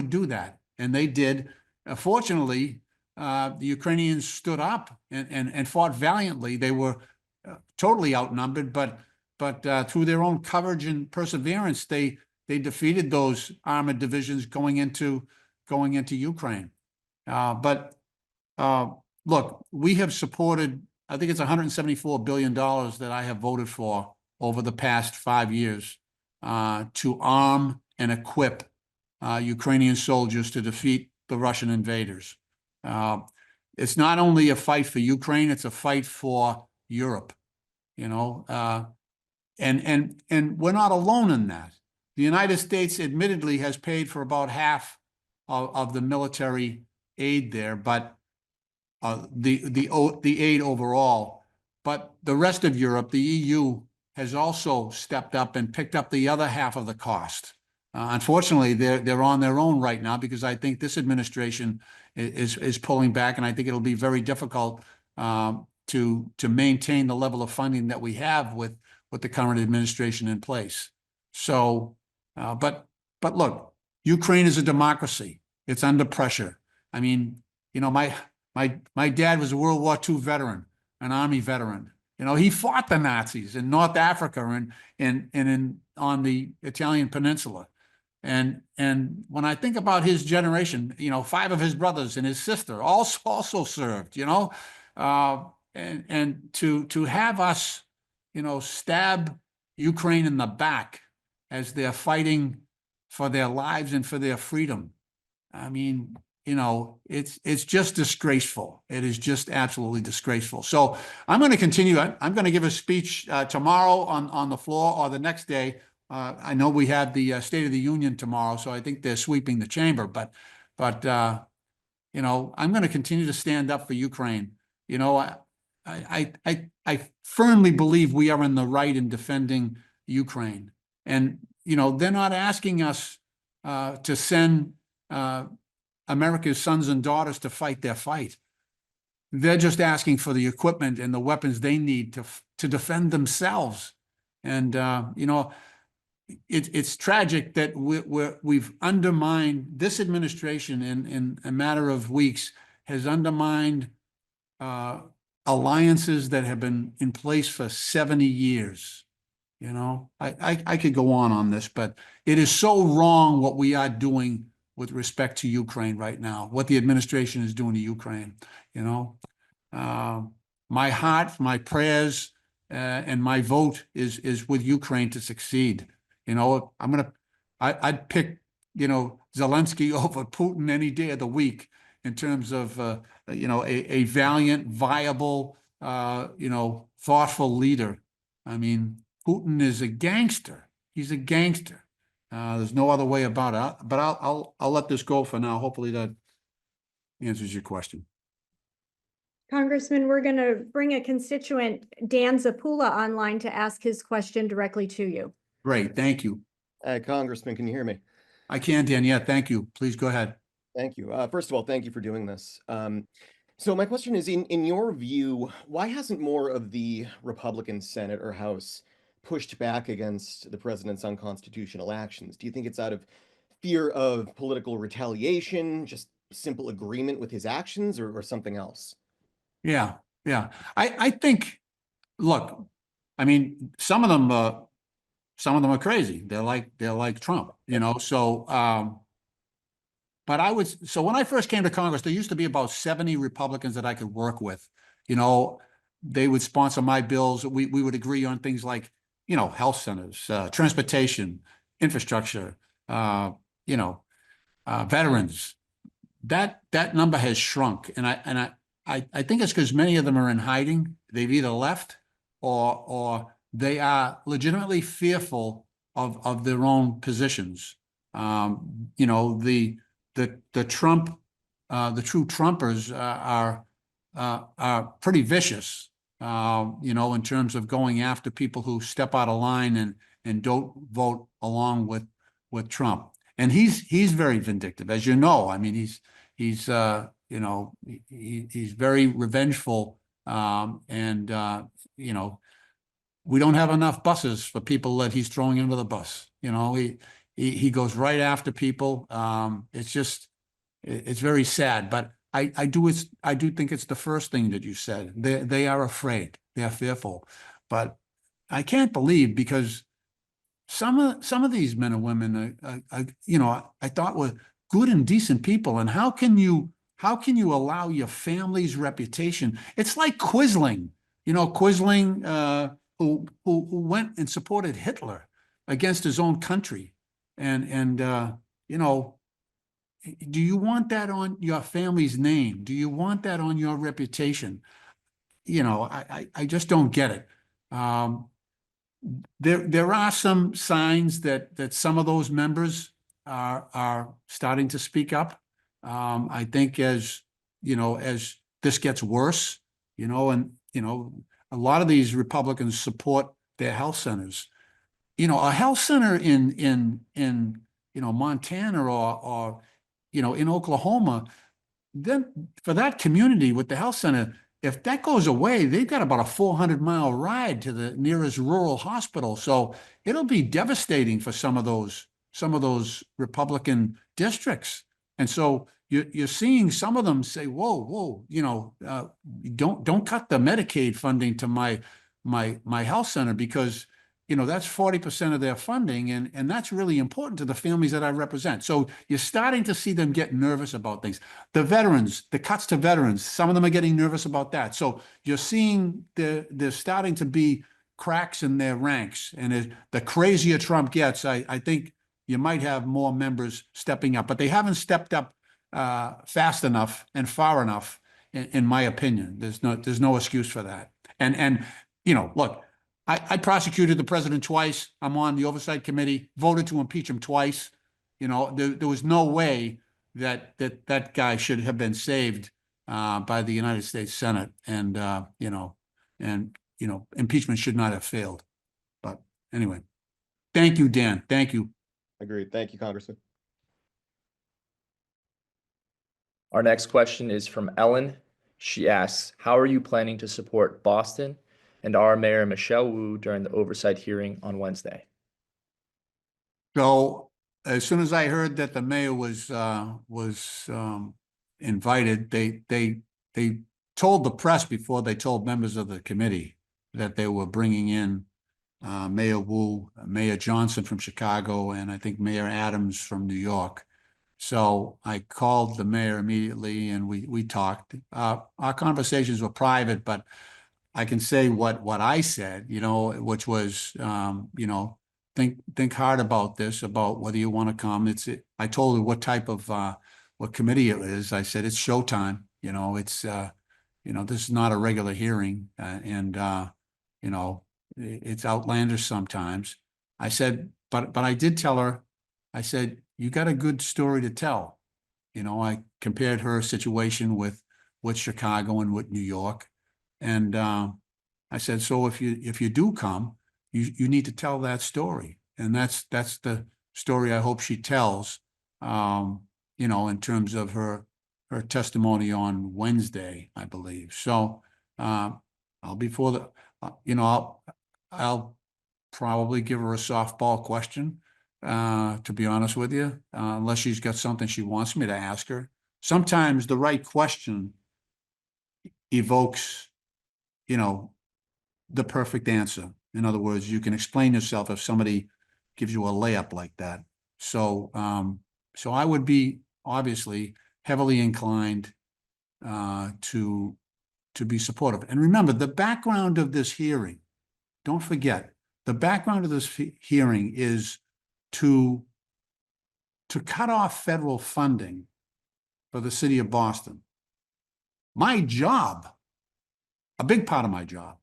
do that, and they did. Fortunately, the Ukrainians stood up and fought valiantly. They were totally outnumbered, but through their own courage and perseverance, they defeated those armored divisions going into Ukraine. But look, we have supported, I think it's $174 billion that I have voted for over the past 5 years to arm and equip Ukrainian soldiers to defeat the Russian invaders. It's not only a fight for Ukraine, it's a fight for Europe, and we're not alone in that. The United States admittedly has paid for about half of the military aid there, but the aid overall. But the rest of Europe, the EU, has also stepped up and picked up the other half of the cost. Unfortunately, they're on their own right now because I think this administration is pulling back, and I think it'll be very difficult to maintain the level of funding that we have with the current administration in place. So, but look, Ukraine is a democracy. It's under pressure. I mean, my dad was a World War II veteran, an Army veteran. He fought the Nazis in North Africa and on the Italian peninsula. And when I think about his generation, 5 of his brothers and his sister also served, and to have us, stab Ukraine in the back as they're fighting for their lives and for their freedom. I mean, you know, it's just disgraceful. It is just absolutely disgraceful. So I'm going to continue. I'm going to give a speech tomorrow on the floor or the next day. I know we have the State of the Union tomorrow, so I think they're sweeping the chamber. But you know, I'm going to continue to stand up for Ukraine. You know, I firmly believe we are in the right in defending Ukraine, and you know, they're not asking us to send America's sons and daughters to fight their fight. They're just asking for the equipment and the weapons they need to defend themselves. And you know, it's tragic that we've undermined, this administration in a matter of weeks has undermined alliances that have been in place for 70 years. You know, I could go on this, but it is so wrong what we are doing with respect to Ukraine right now, what the administration is doing to Ukraine. You know, my heart, my prayers, and my vote is with Ukraine to succeed. You know, I'd pick, you know, Zelensky over Putin any day of the week in terms of, you know, a valiant, viable, you know, thoughtful leader. I mean, Putin is a gangster. He's a gangster. There's no other way about it. But I'll let this go for now. Hopefully that answers your question.
Congressman, we're going to bring a constituent, Dan Zapula, online to ask his question directly to you.
Great, thank you.
Congressman, can you hear me?
I can, Dan. Yeah, thank you. Please go ahead.
Thank you. First of all, thank you for doing this. So my question is, in your view, why hasn't more of the Republican Senate or House pushed back against the president's unconstitutional actions? Do you think it's out of fear of political retaliation, just simple agreement with his actions, or something else?
Yeah. I think, look, I mean, some of them are crazy. They're like Trump, you know. So, but so when I first came to Congress, there used to be about 70 Republicans that I could work with. You know, they would sponsor my bills. We would agree on things like, you know, health centers, transportation, infrastructure, you know, veterans. That number has shrunk, and I think it's because many of them are in hiding. They've either left or they are legitimately fearful of their own positions. You know, the Trump, the true Trumpers are pretty vicious. You know, in terms of going after people who step out of line and don't vote along with Trump. And he's very vindictive, as you know. I mean, he's you know, he's very revengeful, and you know, we don't have enough buses for people that he's throwing into the bus. You know, he goes right after people. It's very sad. But I do think it's the first thing that you said. They are afraid. They are fearful. But I can't believe, because some of these men and women are, you know, I thought were good and decent people. And how can you allow your family's reputation? It's like Quisling, you know, who went and supported Hitler against his own country. And you know, do you want that on your family's name? Do you want that on your reputation? You know, I just don't get it. There are some signs that some of those members are starting to speak up. I think as you know, as this gets worse, you know, and you know, a lot of these Republicans support their health centers. You know, a health center in you know, Montana or you know, in Oklahoma, then for that community with the health center, if that goes away, they've got about a 400-mile ride to the nearest rural hospital. So it'll be devastating for some of those Republican districts. And so you're seeing some of them say, whoa, you know, don't cut the Medicaid funding to my health center, because, you know, that's 40% of their funding. And that's really important to the families that I represent. So you're starting to see them get nervous about things. The veterans, the cuts to veterans, some of them are getting nervous about that. So you're seeing there's starting to be cracks in their ranks. And the crazier Trump gets, I think you might have more members stepping up, but they haven't stepped up fast enough and far enough, in my opinion. There's no excuse for that. And look, I prosecuted the president twice. I'm on the oversight committee, voted to impeach him twice. There was no way that guy should have been saved by the United States Senate, and impeachment should not have failed. But anyway, thank you, Dan. Thank you.
Agreed. Thank you, Congressman.
Our next question is from Ellen. She asks, how are you planning to support Boston and our Mayor Michelle Wu during the oversight hearing on Wednesday?
So as soon as I heard that the mayor was invited, they told the press before they told members of the committee that they were bringing in Mayor Wu, Mayor Johnson from Chicago, and I think Mayor Adams from New York. So I called the mayor immediately, and we talked. Our conversations were private, but I can say what I said, which was, think hard about this, about whether you want to come. I told her what type of what committee it is. I said it's showtime. It's this is not a regular hearing, and it's outlandish sometimes. I said, but I did tell her. I said, you got a good story to tell. I compared her situation with Chicago and with New York. And I said, so if you do come, you need to tell that story. And that's the story I hope she tells, in terms of her testimony on Wednesday, I believe. So I'll probably give her a softball question, to be honest with you, unless she's got something she wants me to ask her. Sometimes the right question evokes, the perfect answer. In other words, you can explain yourself if somebody gives you a layup like that. So, so I would be obviously heavily inclined to be supportive. And remember, the background of this hearing, don't forget, the background of this hearing is to cut off federal funding for the city of Boston. My job, a big part of my job,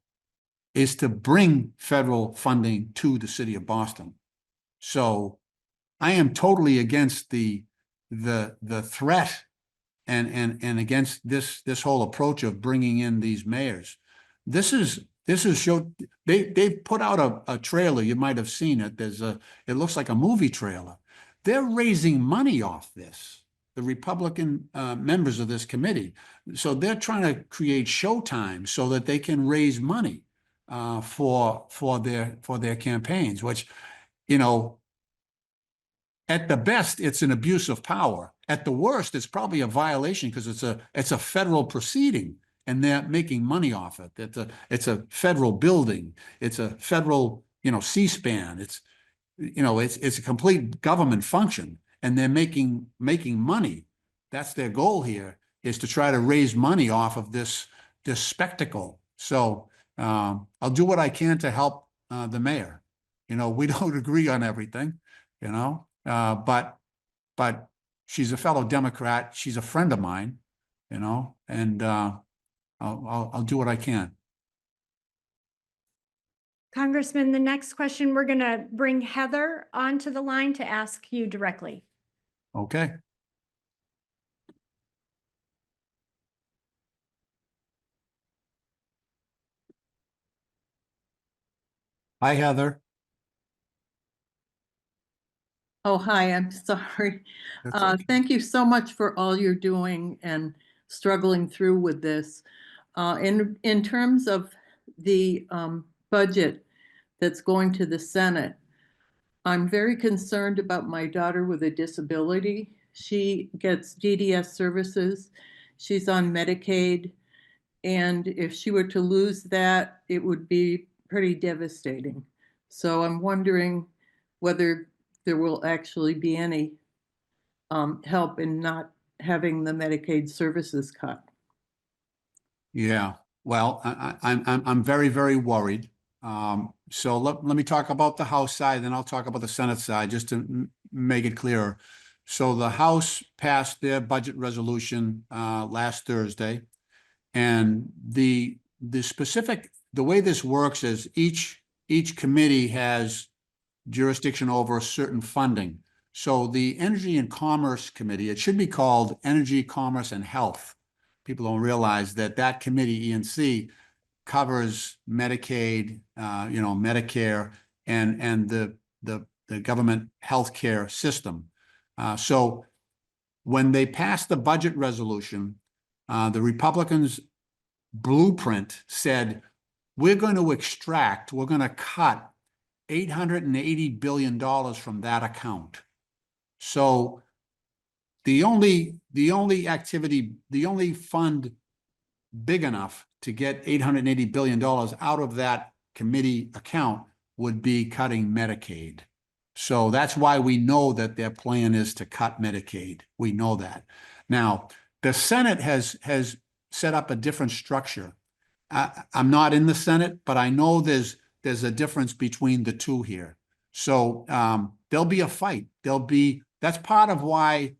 is to bring federal funding to the city of Boston. So I am totally against the threat and against this whole approach of bringing in these mayors. This is show. They've put out a trailer. You might have seen it. It looks like a movie trailer. They're raising money off this. The Republican members of this committee. So they're trying to create showtime so that they can raise money for their campaigns, which, at the best, it's an abuse of power. At the worst, it's probably a violation because it's a federal proceeding and they're making money off it. It's a federal building. It's a federal, C-SPAN. It's a complete government function, and they're making money. That's their goal here, is to try to raise money off of this spectacle. So I'll do what I can to help the mayor. We don't agree on everything, but she's a fellow Democrat. She's a friend of mine, and I'll do what I can.
Congressman, the next question, we're going to bring Heather onto the line to ask you directly.
Okay. Hi, Heather.
Oh, hi, I'm sorry.
That's okay.
Thank you so much for all you're doing and struggling through with this. In terms of the budget that's going to the Senate, I'm very concerned about my daughter with a disability. She gets DDS services. She's on Medicaid. And if she were to lose that, it would be pretty devastating. So I'm wondering whether there will actually be any help in not having the Medicaid services cut.
Yeah, well, I'm very, very worried. So let me talk about the House side, then I'll talk about the Senate side, just to make it clearer. So the House passed their budget resolution last Thursday. And the way this works is each committee has jurisdiction over a certain funding. So the Energy and Commerce Committee, it should be called Energy, Commerce, and Health. People don't realize that committee, E&C, covers Medicaid, Medicare, and the government healthcare system. So when they passed the budget resolution, the Republicans' blueprint said, we're going to cut $880 billion from that account. So the only fund big enough to get $880 billion out of that committee account would be cutting Medicaid. So that's why we know that their plan is to cut Medicaid. We know that. Now, the Senate has set up a different structure. I'm not in the Senate, but I know there's a difference between the two here. So there'll be a fight. That's part of why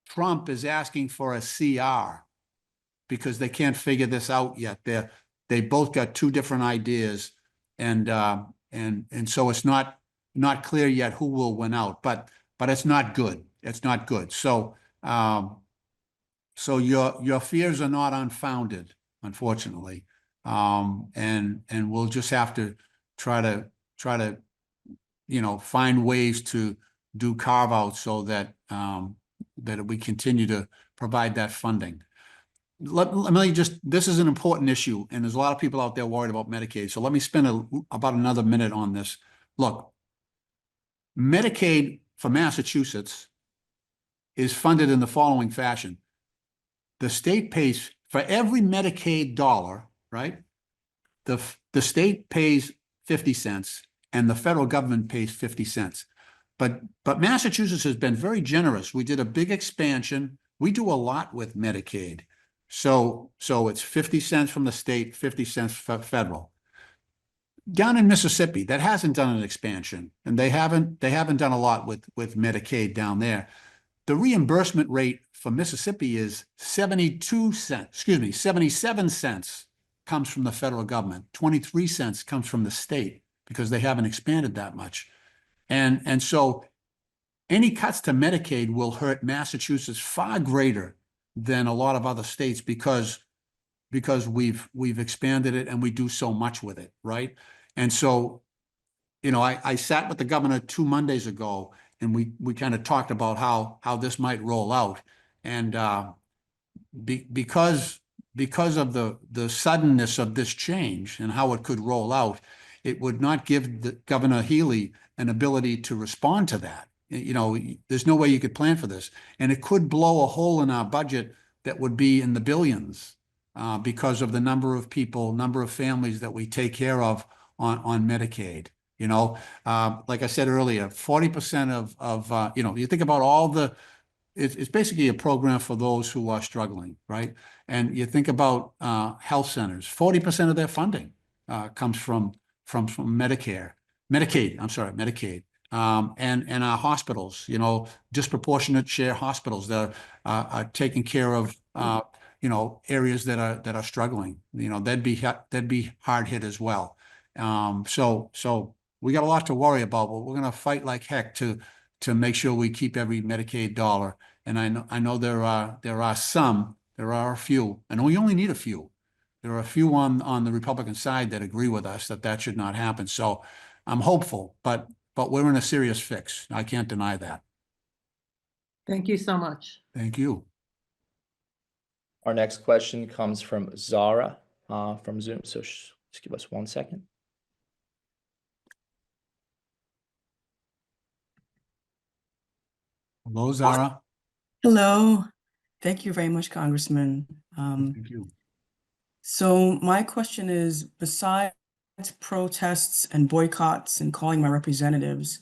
Trump is asking for a CR, because they can't figure this out yet. They both got two different ideas, and so it's not clear yet who will win out. But it's not good. It's not good. So your fears are not unfounded, unfortunately. And we'll just have to try to find ways to do carve out so that we continue to provide that funding. Let me this is an important issue, and there's a lot of people out there worried about Medicaid. So let me spend about another minute on this. Look, Medicaid for Massachusetts is funded in the following fashion. The state pays for every Medicaid dollar, right? The state pays 50 cents and the federal government pays 50 cents. But Massachusetts has been very generous. We did a big expansion. We do a lot with Medicaid. So it's 50 cents from the state, 50 cents for federal. Down in Mississippi, that hasn't done an expansion, and they haven't done a lot with Medicaid down there. The reimbursement rate for Mississippi is 77 cents comes from the federal government. 23 cents comes from the state because they haven't expanded that much. And so any cuts to Medicaid will hurt Massachusetts far greater than a lot of other states because we've expanded it and we do so much with it, right? And so, I sat with the governor 2 Mondays ago, and we kind of talked about how this might roll out. And because of the suddenness of this change and how it could roll out, it would not give Governor Healy an ability to respond to that. There's no way you could plan for this. And it could blow a hole in our budget that would be in the billions because of the number of people, number of families that we take care of on Medicaid. Like I said earlier, 40% of you think about it's basically a program for those who are struggling, right? And you think about health centers, 40% of their funding comes from Medicaid. And our hospitals, disproportionate share hospitals that are taking care of areas that are struggling. They'd be hard hit as well. So we got a lot to worry about, but we're going to fight like heck to make sure we keep every Medicaid dollar. And I know there are a few, and we only need a few. There are a few on the Republican side that agree with us that should not happen. So I'm hopeful, but we're in a serious fix. I can't deny that.
Thank you so much.
Thank you.
Our next question comes from Zara from Zoom. So just give us 1 second.
Hello, Zara.
Hello. Thank you very much, Congressman.
Thank you.
So my question is, besides protests and boycotts and calling my representatives,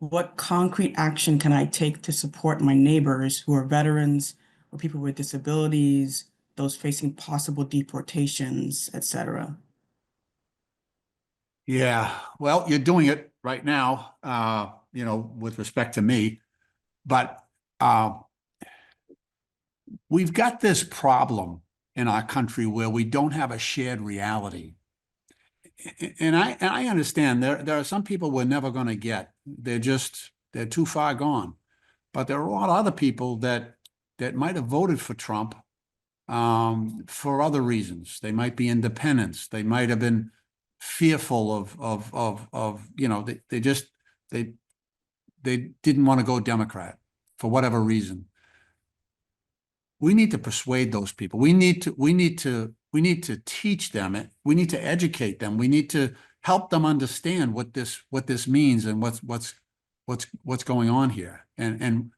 what concrete action can I take to support my neighbors who are veterans or people with disabilities, those facing possible deportations, etc.?
Yeah, well, you're doing it right now, with respect to me. But we've got this problem in our country where we don't have a shared reality. And I understand there are some people we're never going to get. They're too far gone. But there are a lot of other people that might have voted for Trump for other reasons. They might be independents. They might have been fearful of you know, they didn't want to go Democrat for whatever reason. We need to persuade those people. We need to teach them. We need to educate them. We need to help them understand what this means and what's going on here. And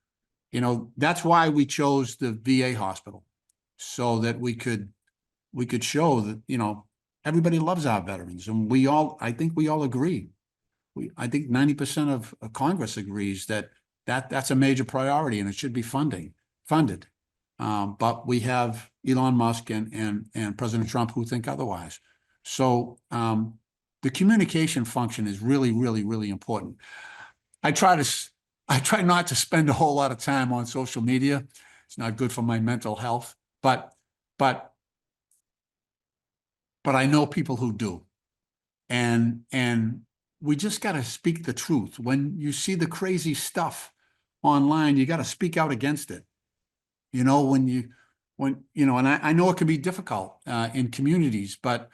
you know, that's why we chose the VA hospital, so that we could show that, you know, everybody loves our veterans, and I think we all agree. I think 90% of Congress agrees that's a major priority and it should be funded. But we have Elon Musk and President Trump who think otherwise. So the communication function is really, really, really important. I try not to spend a whole lot of time on social media. It's not good for my mental health, but I know people who do. And we just got to speak the truth. When you see the crazy stuff online, you got to speak out against it. You know, when you know, and I know it can be difficult in communities, but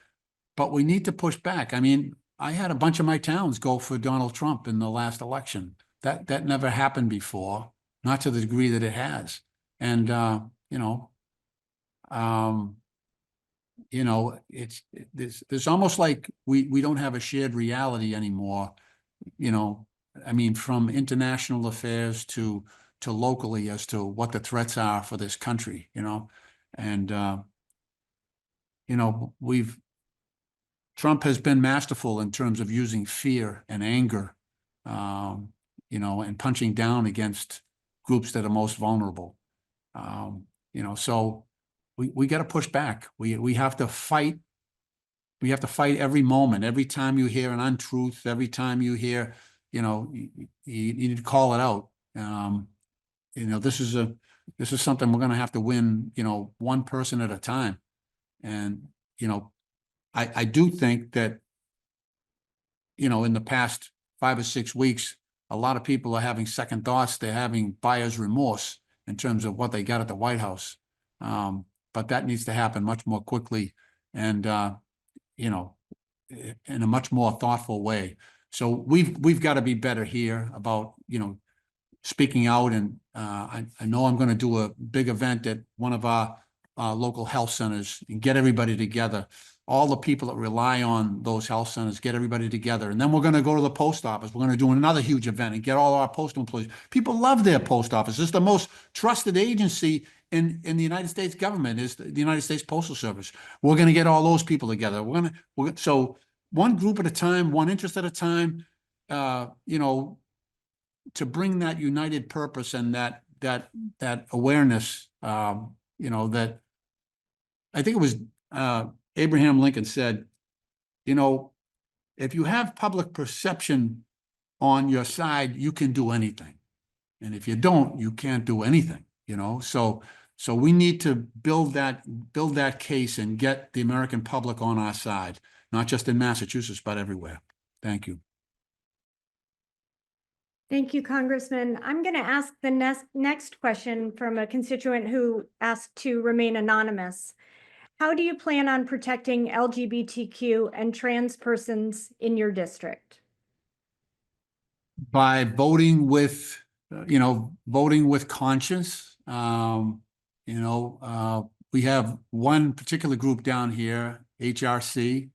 we need to push back. I mean, I had a bunch of my towns go for Donald Trump in the last election. That never happened before, not to the degree that it has. And you know, there's almost like we don't have a shared reality anymore. You know, I mean, from international affairs to locally as to what the threats are for this country, you know. And you know, Trump has been masterful in terms of using fear and anger, you know, and punching down against groups that are most vulnerable. You know, so we got to push back. We have to fight. We have to fight every moment. Every time you hear an untruth, every time you hear, you know, you need to call it out. You know, this is something we're going to have to win, you know, one person at a time. And, you know, I do think that, you know, in the past 5 or 6 weeks, a lot of people are having second thoughts. They're having buyer's remorse in terms of what they got at the White House. But that needs to happen much more quickly and, you know, in a much more thoughtful way. So we've got to be better here about, you know, speaking out. And I know I'm going to do a big event at one of our local health centers and get everybody together. All the people that rely on those health centers, get everybody together. And then we're going to go to the post office. We're going to do another huge event and get all our postal employees. People love their post office. It's the most trusted agency in the United States government, is the United States Postal Service. We're going to get all those people together. So one group at a time, one interest at a time, you know, to bring that united purpose and that awareness, you know, that I think it was Abraham Lincoln said, you know, if you have public perception on your side, you can do anything. And if you don't, you can't do anything, you know? So we need to build that case and get the American public on our side, not just in Massachusetts, but everywhere. Thank you.
Thank you, Congressman. I'm going to ask the next question from a constituent who asked to remain anonymous. How do you plan on protecting LGBTQ and trans persons in your district?
By voting with, you know, voting with conscience. You know, we have one particular group down here, HRC,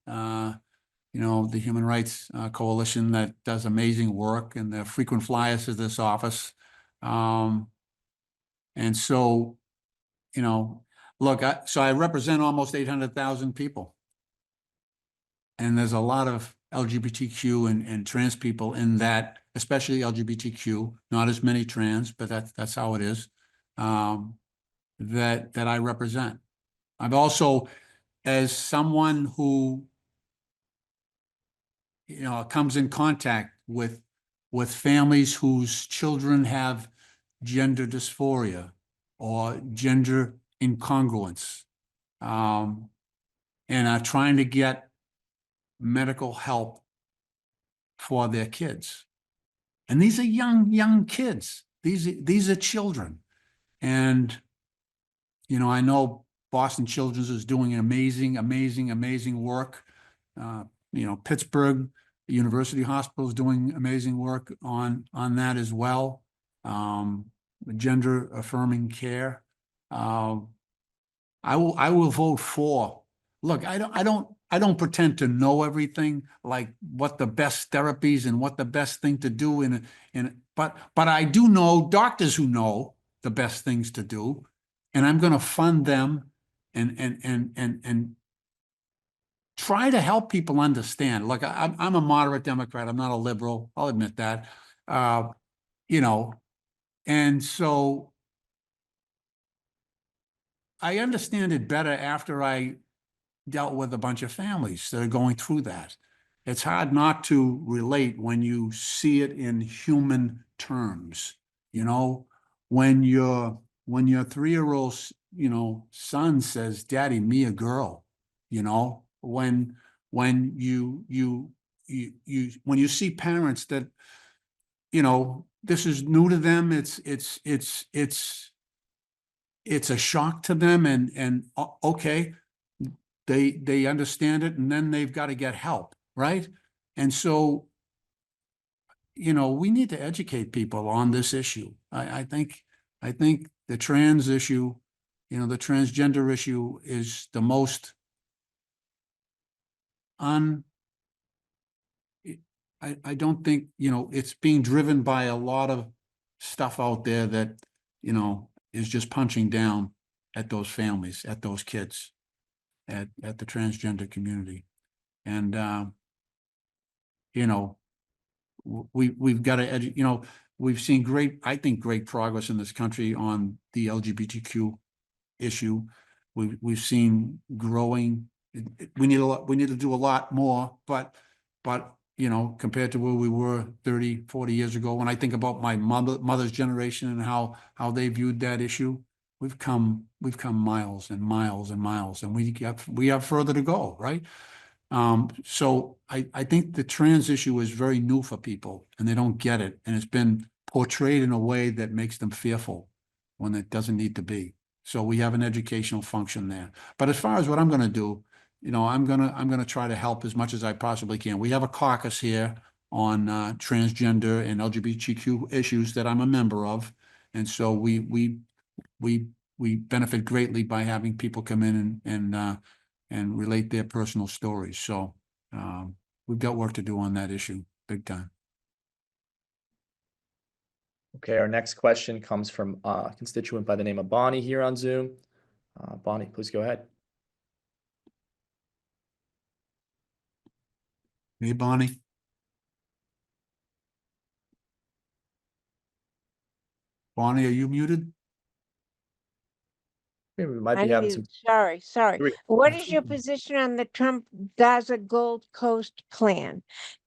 you know, the Human Rights Coalition, that does amazing work, and they're frequent flyers to this office. And so, you know, look, so I represent almost 800,000 people. And there's a lot of LGBTQ and trans people in that, especially LGBTQ, not as many trans, but that's how it is, that I represent. I've also, as someone who, you know, comes in contact with families whose children have gender dysphoria or gender incongruence, and are trying to get medical help for their kids. And these are young kids. These are children. And, I know Boston Children's is doing amazing work. Pittsburgh University Hospital is doing amazing work on that as well. Gender affirming care. I will vote for. Look, I don't pretend to know everything, like what the best therapies and what the best thing to do but I do know doctors who know the best things to do, and I'm going to fund them and try to help people understand. Look, I'm a moderate Democrat. I'm not a liberal. I'll admit that. And so I understand it better after I dealt with a bunch of families that are going through that. It's hard not to relate when you see it in human terms. When your 3-year-old, son says, "Daddy, me a girl," when you see parents that, this is new to them, it's a shock to them, and okay, they understand it, and then they've got to get help, right? And so, we need to educate people on this issue. I think the trans issue, the transgender issue is the most I don't think, it's being driven by a lot of stuff out there that, is just punching down at those families, at those kids, at the transgender community. And, we've got to, we've seen great progress in this country on the LGBTQ issue. We've seen growing. We need to do a lot more, but compared to where we were 30, 40 years ago, when I think about my mother's generation and how they viewed that issue, we've come miles and miles and miles, and we have further to go, right? So I think the trans issue is very new for people, and they don't get it, and it's been portrayed in a way that makes them fearful when it doesn't need to be. So we have an educational function there. But as far as what I'm going to do, I'm gonna try to help as much as I possibly can. We have a caucus here on transgender and LGBTQ issues that I'm a member of, and so we benefit greatly by having people come in and relate their personal stories. So we've got work to do on that issue, big time.
Okay, our next question comes from a constituent by the name of Bonnie here on Zoom. Bonnie, please go ahead.
Hey, Bonnie. Bonnie, are you muted?
We might be having some.
Sorry.
Here we-
What is your position on the Trump-Gaza Gold Coast plan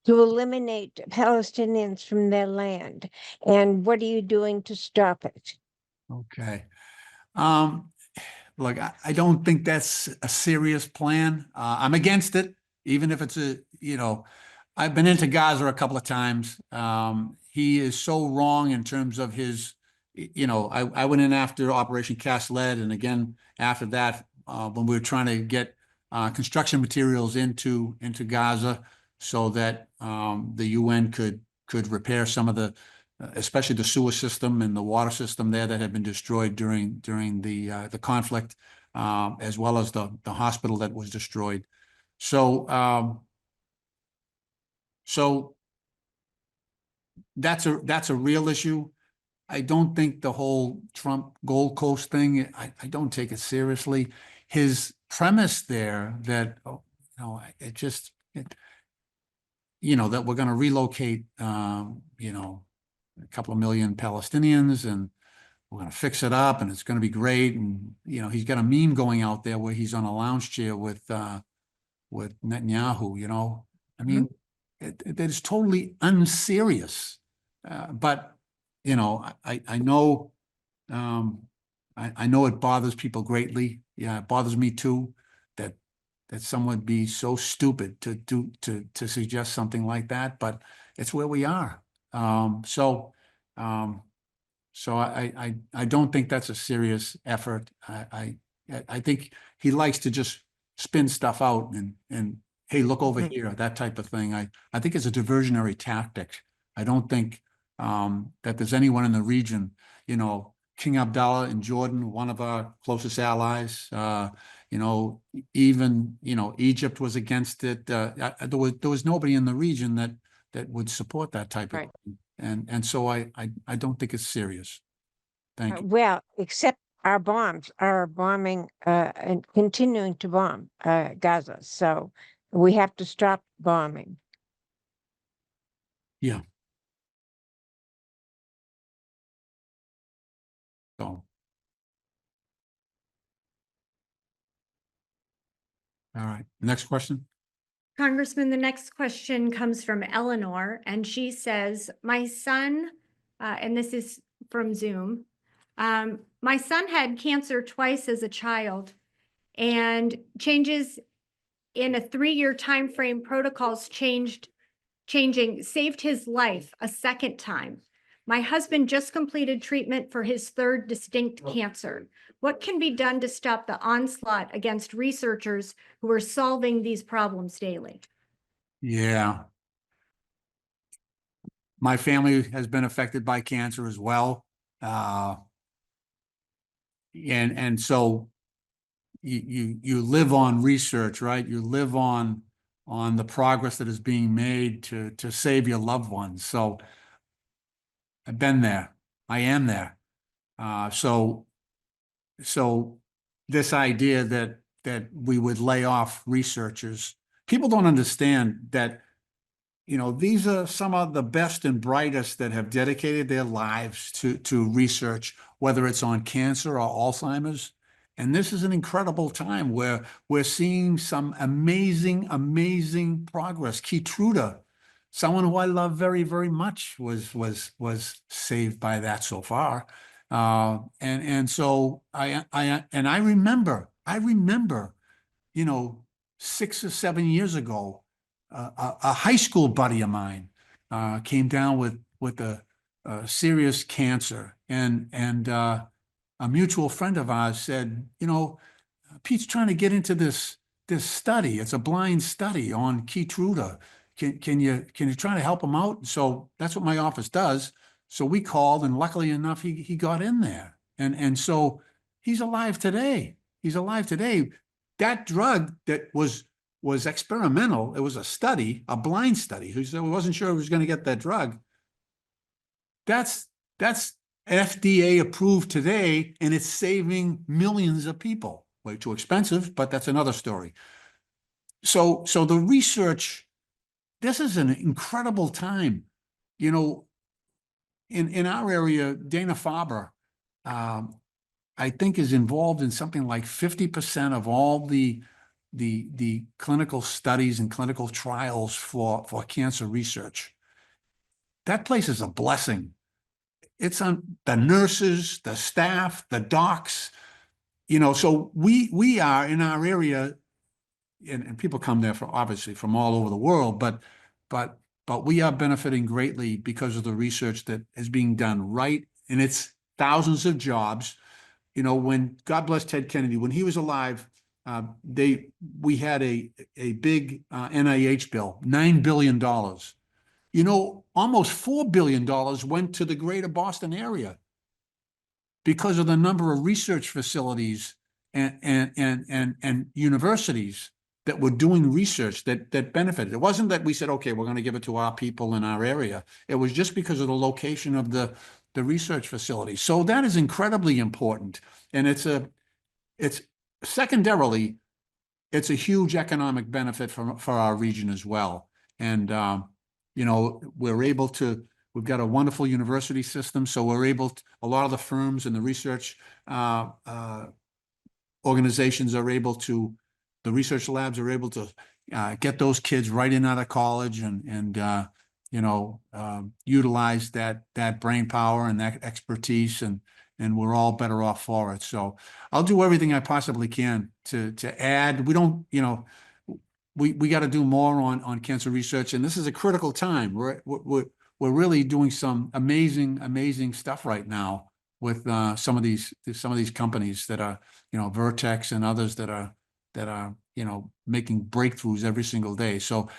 to eliminate Palestinians from their land? And what are you doing to stop it?
Okay. Look, I don't think that's a serious plan. I'm against it, even if it's I've been into Gaza a couple of times. He is so wrong in terms of his, I went in after Operation Cast Lead, and again after that, when we were trying to get construction materials into Gaza so that the UN could repair some of the, especially the sewer system and the water system there that had been destroyed during the conflict, as well as the hospital that was destroyed. So that's a real issue. I don't think the whole Trump Gold Coast thing, I don't take it seriously. His premise there that, that we're going to relocate, a couple of million Palestinians, and we're going to fix it up, and it's going to be great. And, he's got a meme going out there where he's on a lounge chair with Netanyahu, I mean, it is totally unserious. But you know, I know, I know it bothers people greatly. Yeah, it bothers me too, that someone would be so stupid to suggest something like that, but it's where we are. Um, so I don't think that's a serious effort. I think he likes to just spin stuff out and hey, look over here, that type of thing. I think it's a diversionary tactic. I don't think that there's anyone in the region, you know, King Abdallah in Jordan, one of our closest allies, you know, even, you know, Egypt was against it. There was nobody in the region that would support that type of
Right.
thing. And so I don't think it's serious. Thank you.
Well, except our bombs are bombing and continuing to bomb Gaza. So we have to stop bombing.
Yeah. So. All right, next question.
Congressman, the next question comes from Eleanor, and she says, my son, and this is from Zoom, my son had cancer twice as a child, and changes in a 3-year timeframe protocols changing saved his life a second time. My husband just completed treatment for his third distinct cancer. What can be done to stop the onslaught against researchers who are solving these problems daily?
Yeah. My family has been affected by cancer as well. And so you live on research, right? You live on the progress that is being made to save your loved ones. So I've been there. I am there. So this idea that we would lay off researchers, people don't understand that, you know, these are some of the best and brightest that have dedicated their lives to research, whether it's on cancer or Alzheimer's. And this is an incredible time where we're seeing some amazing, amazing progress. Keytruda, someone who I love very, very much, was saved by that so far. And so I remember, you know, 6 or 7 years ago, a high school buddy of mine came down with a serious cancer, and a mutual friend of ours said, you know, Pete's trying to get into this study. It's a blind study on Keytruda. Can you try to help him out? So that's what my office does. So we called, and luckily enough, he got in there, and so he's alive today. He's alive today. That drug that was experimental. It was a study, a blind study. Who said we wasn't sure he was going to get that drug. That's FDA approved today, and it's saving millions of people. Way too expensive, but that's another story. So the research, this is an incredible time. You know, in our area, Dana-Farber, I think is involved in something like 50% of all the clinical studies and clinical trials for cancer research. That place is a blessing. It's on the nurses, the staff, the docs, you know, so we are in our area, and people come there for obviously from all over the world, but we are benefiting greatly because of the research that is being done right. And it's thousands of jobs. You know, when, God bless Ted Kennedy, when he was alive, we had a big NIH bill, $9 billion. You know, almost $4 billion went to the greater Boston area because of the number of research facilities and universities that were doing research that benefited. It wasn't that we said, okay, we're going to give it to our people in our area. It was just because of the location of the research facility. So that is incredibly important. And it's secondarily, it's a huge economic benefit for our region as well. And, you know, we've got a wonderful university system. So we're able to, a lot of the firms and the research organizations are able to, the research labs are able to get those kids right in out of college and utilize that brain power and that expertise, and we're all better off for it. So I'll do everything I possibly can to add. We don't, we got to do more on cancer research, and this is a critical time. We're really doing some amazing stuff right now with some of these companies that are, Vertex and others that are making breakthroughs every single day. So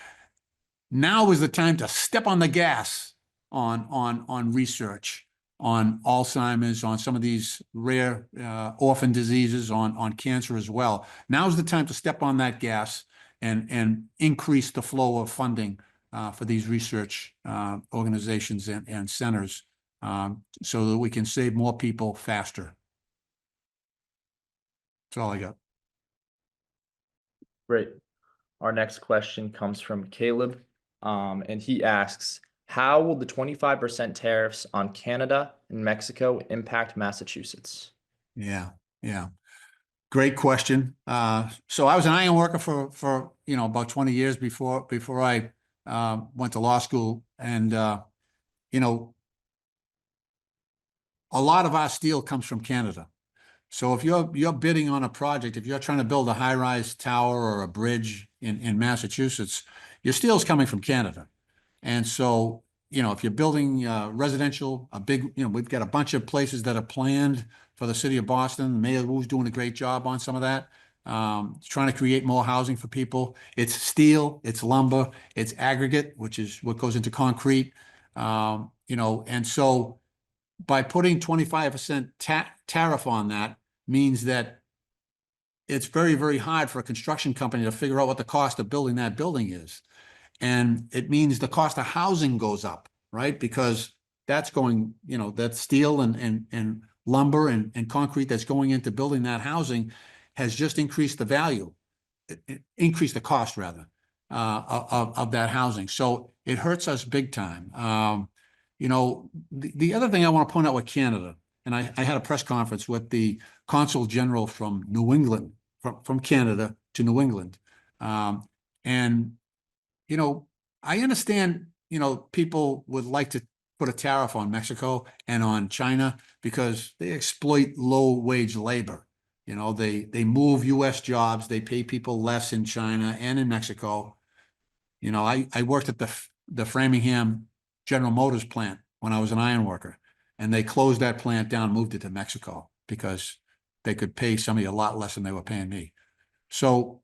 now is the time to step on the gas on research, on Alzheimer's, on some of these rare orphan diseases, on cancer as well. Now's the time to step on that gas and increase the flow of funding for these research organizations and centers, so that we can save more people faster. That's all I got.
Great. Our next question comes from Caleb, and he asks, how will the 25% tariffs on Canada and Mexico impact Massachusetts?
Yeah. Great question. So I was an iron worker for about 20 years before I went to law school, and a lot of our steel comes from Canada. So if you're bidding on a project, if you're trying to build a high-rise tower or a bridge in Massachusetts, your steel's coming from Canada. And so, if you're building residential, we've got a bunch of places that are planned for the city of Boston. Mayor Wu's doing a great job on some of that, trying to create more housing for people. It's steel, it's lumber, it's aggregate, which is what goes into concrete. And so by putting 25% tariff on that means that it's very, very hard for a construction company to figure out what the cost of building that building is. And it means the cost of housing goes up, right? Because that's going, that steel and lumber and concrete that's going into building that housing has just increased the value, increased the cost rather, of that housing. So it hurts us big time. The other thing I want to point out with Canada, and I had a press conference with the Consul General from New England, from Canada to New England. And I understand, people would like to put a tariff on Mexico and on China because they exploit low-wage labor. They move U.S. jobs, they pay people less in China and in Mexico. I worked at the Framingham General Motors plant when I was an iron worker, and they closed that plant down, moved it to Mexico because they could pay somebody a lot less than they were paying me. So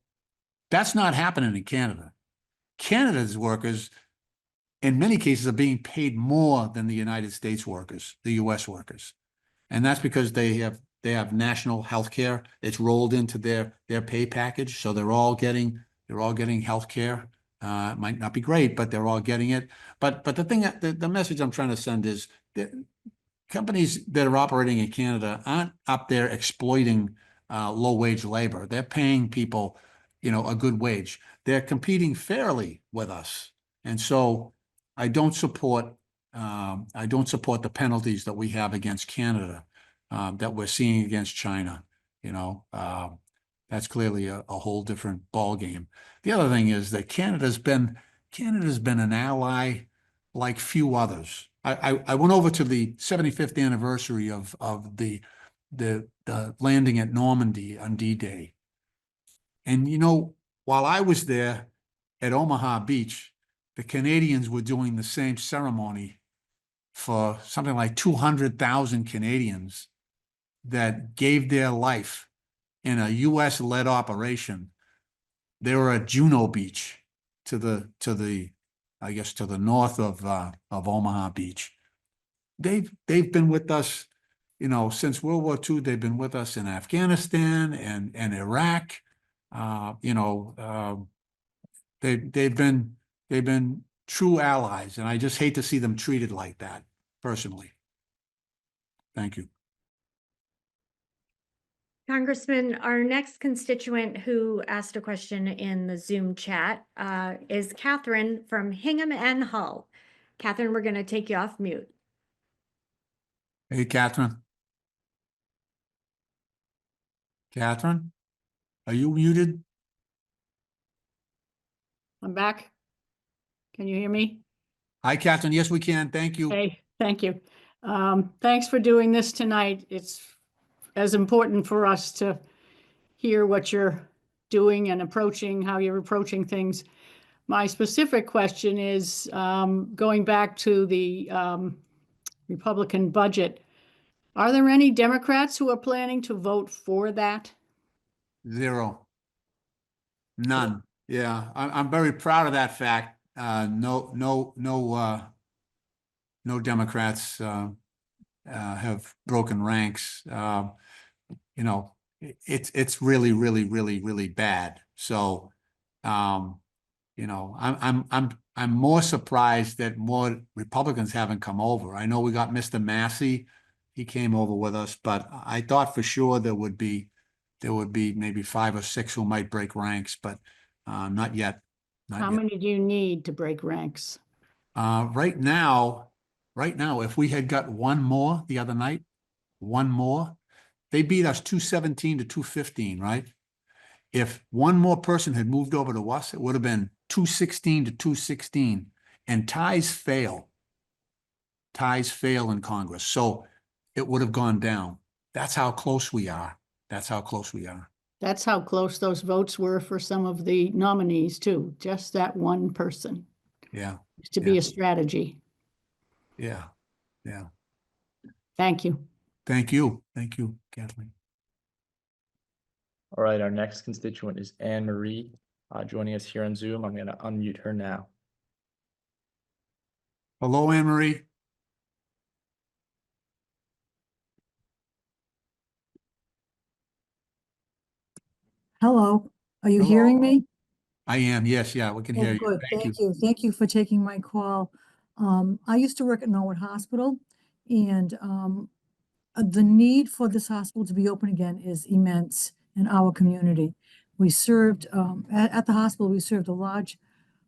that's not happening in Canada. Canada's workers, in many cases, are being paid more than the United States workers, the U.S. workers. And that's because they have national health care. It's rolled into their pay package. So they're all getting health care. It might not be great, but they're all getting it. But the message I'm trying to send is that companies that are operating in Canada aren't up there exploiting low-wage labor. They're paying people, a good wage. They're competing fairly with us, and so I don't support the penalties that we have against Canada, that we're seeing against China. That's clearly a whole different ballgame. The other thing is that Canada's been an ally like few others. I went over to the 75th anniversary of the landing at Normandy on D-Day. And while I was there at Omaha Beach, the Canadians were doing the same ceremony for something like 200,000 Canadians that gave their life in a U.S.-led operation. They were at Juno Beach to the north of Omaha Beach. They've been with us, since World War II. They've been with us in Afghanistan and Iraq. They've been true allies, and I just hate to see them treated like that, personally. Thank you.
Congressman, our next constituent who asked a question in the Zoom chat is Catherine from Hingham and Hull. Catherine, we're going to take you off mute.
Hey, Catherine. Catherine, are you muted?
I'm back. Can you hear me?
Hi, Catherine. Yes, we can. Thank you.
Hey, thank you. Thanks for doing this tonight. It's as important for us to hear what you're doing and approaching, how you're approaching things. My specific question is, going back to the Republican budget. Are there any Democrats who are planning to vote for that?
Zero. None. Yeah, I'm very proud of that fact. No Democrats have broken ranks. You know, it's really, really, really, really bad. So, you know, I'm more surprised that more Republicans haven't come over. I know we got Mr. Massey, he came over with us, but I thought for sure there would be maybe 5 or 6 who might break ranks, but not yet. Not
How
yet.
many do you need to break ranks?
Right now, if we had got one more the other night, one more, they beat us 217 to 215, right? If one more person had moved over to us, it would have been 216 to 216. And ties fail. Ties fail in Congress. So it would have gone down. That's how close we are. That's how close we are.
That's how close those votes were for some of the nominees too. Just that one person.
Yeah.
Used to be
Yeah.
a strategy.
Yeah. Yeah.
Thank you.
Thank you. Thank you, Kathleen.
All right, our next constituent is Anne Marie, joining us here on Zoom. I'm going to unmute her now.
Hello, Anne Marie.
Hello, are you
Hello.
hearing me?
I am. Yes. Yeah. We can
Oh,
hear you.
good,
Thank you.
thank you. Thank you for taking my call. I used to work at Norwood Hospital, and the need for this hospital to be open again is immense in our community. We served, at the hospital, we served a large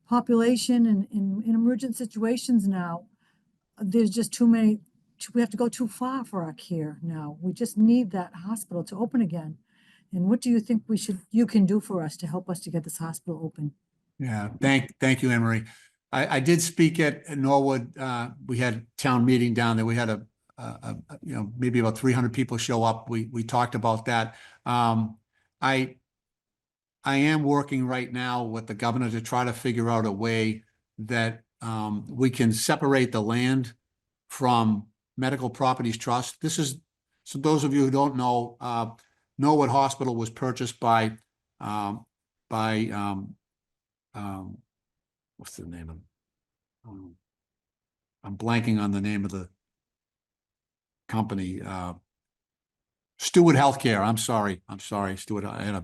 population, and in emergent situations now, there's just too many, we have to go too far for our care now. We just need that hospital to open again. And what do you think you can do for us to help us to get this hospital open?
Yeah, thank you, Anne Marie. I did speak at Norwood. We had a town meeting down there. We had a you know, maybe about 300 people show up. We talked about that. I am working right now with the governor to try to figure out a way that we can separate the land from Medical Properties Trust. This is, so those of you who don't know, Norwood Hospital was purchased by what's the name of I'm blanking on the name of the company. Stewart Healthcare. I'm sorry, Stewart. I had a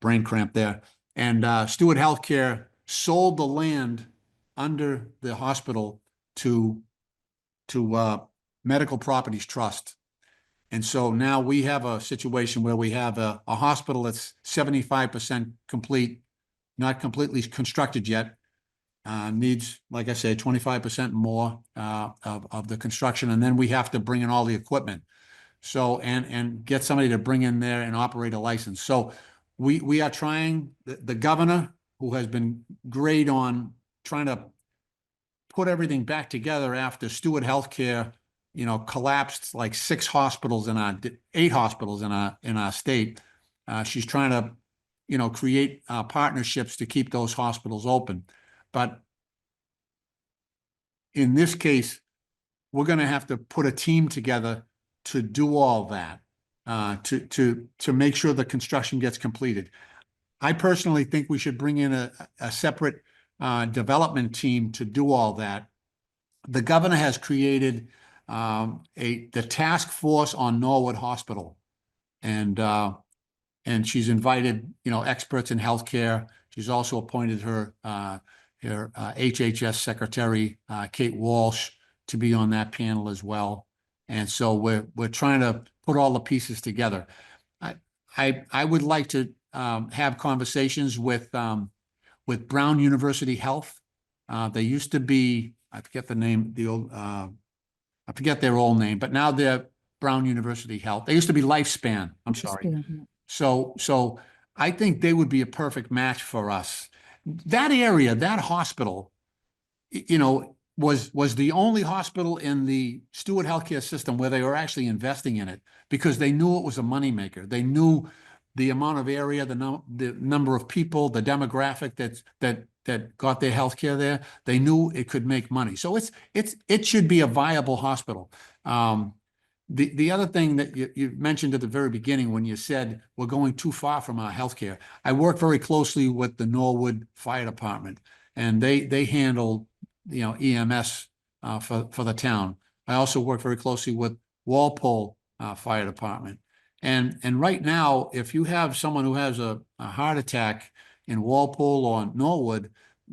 brain cramp there. And Stewart Healthcare sold the land under the hospital to Medical Properties Trust. And so now we have a situation where we have a hospital that's 75% complete, not completely constructed yet. Needs, like I said, 25% more of the construction, and then we have to bring in all the equipment. So and get somebody to bring in there and operate a license. So we are trying, the governor, who has been great on trying to put everything back together after Stewart Healthcare, you know, collapsed like 8 hospitals in our state. She's trying to, you know, create partnerships to keep those hospitals open. But in this case, we're going to have to put a team together to do all that, to make sure the construction gets completed. I personally think we should bring in a separate development team to do all that. The governor has created the task force on Norwood Hospital, and she's invited, you know, experts in healthcare. She's also appointed her HHS secretary, Kate Walsh, to be on that panel as well. And so we're trying to put all the pieces together. I would like to have conversations with Brown University Health. They used to be, I forget the name, I forget their old name, but now they're Brown University Health. They used to be Lifespan. I'm sorry.
Lifespan.
So I think they would be a perfect match for us. That area, that hospital you know, was the only hospital in the Stewart healthcare system where they were actually investing in it because they knew it was a moneymaker. They knew the amount of area, the number of people, the demographic that got their healthcare there. They knew it could make money. So it should be a viable hospital. The other thing that you mentioned at the very beginning when you said we're going too far from our healthcare, I work very closely with the Norwood Fire Department, and they handle, you know, EMS for the town. I also work very closely with Walpole Fire Department. And right now, if you have someone who has a heart attack in Walpole or Norwood,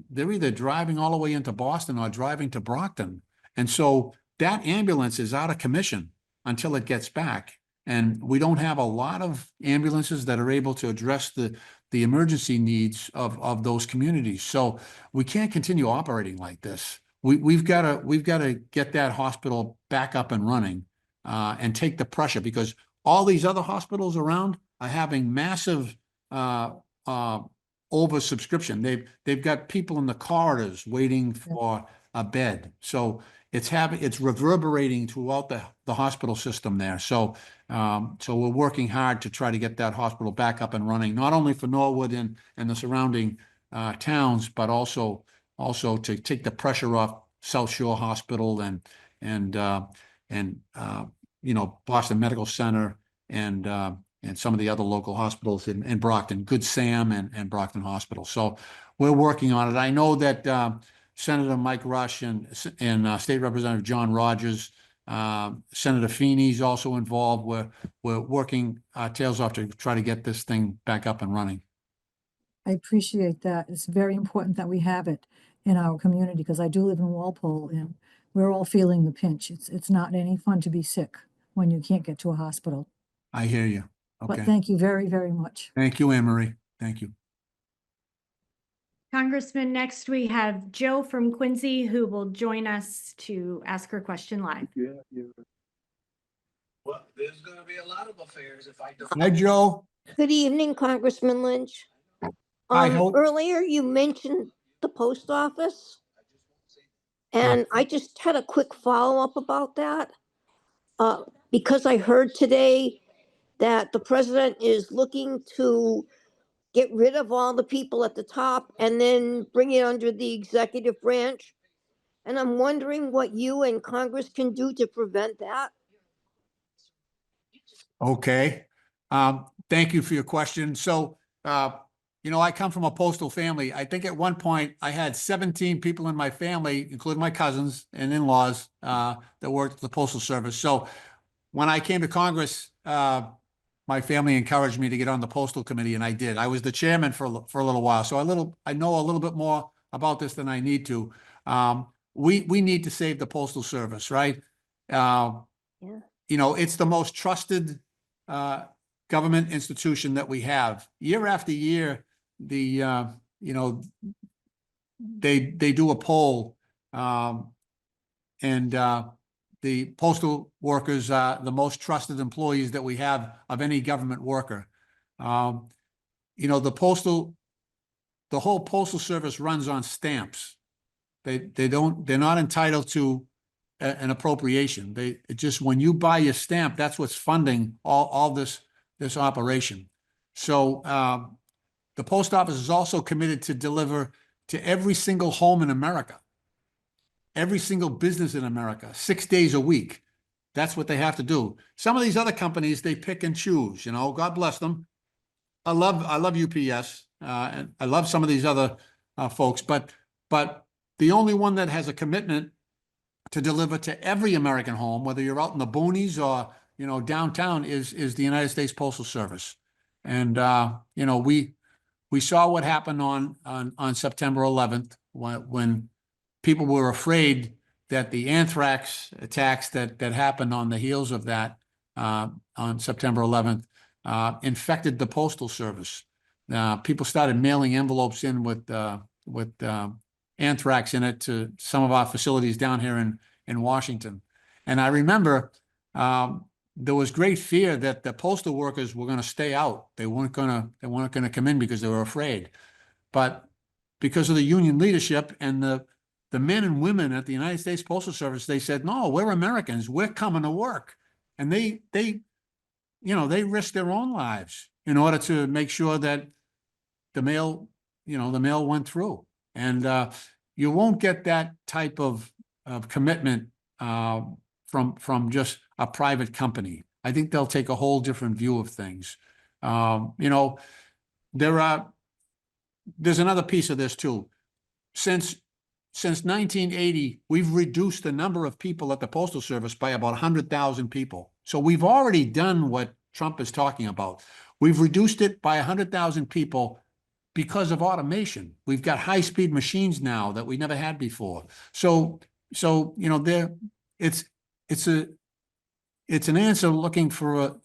they're either driving all the way into Boston or driving to Brockton. And so that ambulance is out of commission until it gets back. And we don't have a lot of ambulances that are able to address the emergency needs of those communities. So we can't continue operating like this. We've got to get that hospital back up and running and take the pressure, because all these other hospitals around are having massive oversubscription. They've got people in the corridors waiting for a bed. So it's reverberating throughout the hospital system there. So we're working hard to try to get that hospital back up and running, not only for Norwood and the surrounding towns, but also to take the pressure off South Shore Hospital and you know, Boston Medical Center and some of the other local hospitals in Brockton, Good Sam and Brockton Hospital. So we're working on it. I know that Senator Mike Rush and State Representative John Rogers, Senator Feeney's also involved. We're working our tails off to try to get this thing back up and running.
I appreciate that. It's very important that we have it in our community, because I do live in Walpole and we're all feeling the pinch. It's not any fun to be sick when you can't get to a hospital.
I hear you.
But
Okay.
thank you very, very much.
Thank you, Anne Marie. Thank you.
Congressman, next we have Joe from Quincy, who will join us to ask her question live.
Well, there's gonna be a lot of affairs if I don't.
Hi, Joe.
Good evening, Congressman Lynch.
Hi, how-
Earlier you mentioned the post office, and I just had a quick follow-up about that. Because I heard today that the president is looking to get rid of all the people at the top and then bring it under the executive branch. And I'm wondering what you and Congress can do to prevent that.
Okay. Thank you for your question. So, you know, I come from a postal family. I think at one point I had 17 people in my family, including my cousins and in-laws, that worked at the Postal Service. So when I came to Congress, my family encouraged me to get on the Postal Committee, and I did. I was the chairman for a little while, so I know a little bit more about this than I need to. We need to save the Postal Service, right?
Yeah.
You know, it's the most trusted government institution that we have. Year after year, you know, they do a poll, and the postal workers are the most trusted employees that we have of any government worker. You know, the whole Postal Service runs on stamps. They're not entitled to an appropriation. When you buy your stamp, that's what's funding all this operation. So the post office is also committed to deliver to every single home in America, every single business in America, 6 days a week. That's what they have to do. Some of these other companies, they pick and choose, you know, God bless them. I love UPS, and I love some of these other folks, but the only one that has a commitment to deliver to every American home, whether you're out in the boonies or, you know, downtown, is the United States Postal Service. And you know, we saw what happened on September 11th when people were afraid that the anthrax attacks that happened on the heels of that on September 11th infected the Postal Service. People started mailing envelopes in with anthrax in it to some of our facilities down here in Washington. And I remember there was great fear that the postal workers were going to stay out. They weren't going to come in because they were afraid. But because of the union leadership and the the men and women at the United States Postal Service, they said, no, we're Americans, we're coming to work. And they risked their own lives in order to make sure that the mail went through. And you won't get that type of commitment from just a private company. I think they'll take a whole different view of things. There's another piece of this too. Since 1980, we've reduced the number of people at the Postal Service by about 100,000 people. So we've already done what Trump is talking about. We've reduced it by 100,000 people because of automation. We've got high-speed machines now that we never had before. So it's an answer looking for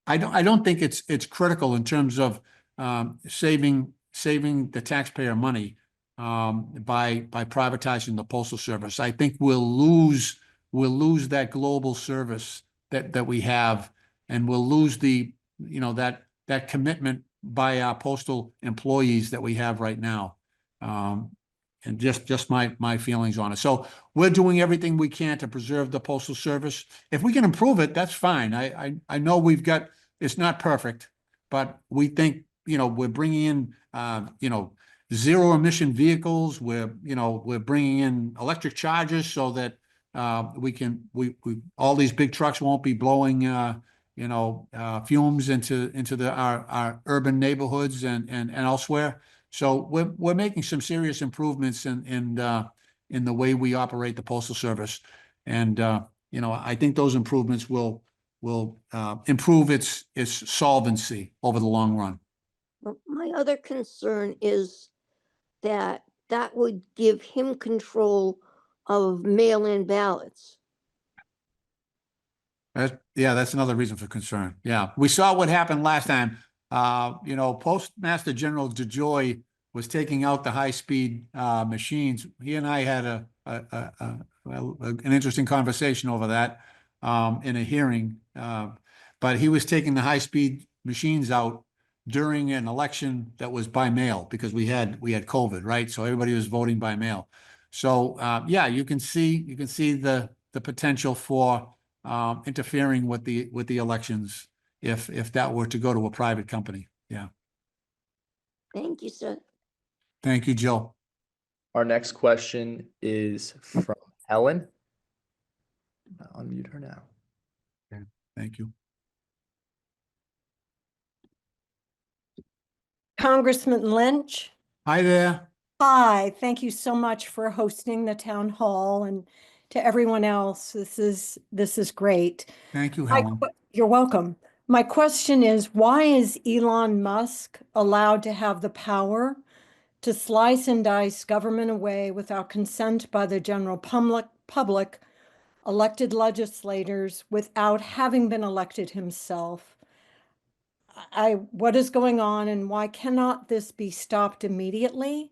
I don't think it's critical in terms of saving the taxpayer money by privatizing the Postal Service. I think we'll lose that global service that we have, and we'll lose that commitment by our postal employees that we have right now. And just my feelings on it. So we're doing everything we can to preserve the Postal Service. If we can improve it, that's fine. I know it's not perfect, but we think, we're bringing in, zero emission vehicles. We're bringing in electric chargers so that all these big trucks won't be blowing, fumes into our urban neighborhoods and elsewhere. So we're making some serious improvements in the way we operate the Postal Service, and I think those improvements will improve its solvency over the long run.
My other concern is that would give him control of mail-in ballots.
That's another reason for concern. Yeah, we saw what happened last time. Postmaster General DeJoy was taking out the high-speed machines. He and I had an interesting conversation over that in a hearing. But he was taking the high-speed machines out during an election that was by mail because we had COVID, right? So everybody was voting by mail. So you can see the potential for interfering with the elections if that were to go to a private company. Yeah.
Thank you, sir.
Thank you, Jill.
Our next question is from Helen. I'll unmute her now.
Okay. Thank you.
Congressman Lynch.
Hi there.
Hi, thank you so much for hosting the town hall, and to everyone else, this is great.
Thank you, Helen.
You're welcome. My question is, why is Elon Musk allowed to have the power to slice and dice government away without consent by the general public, elected legislators, without having been elected himself? What is going on, and why cannot this be stopped immediately?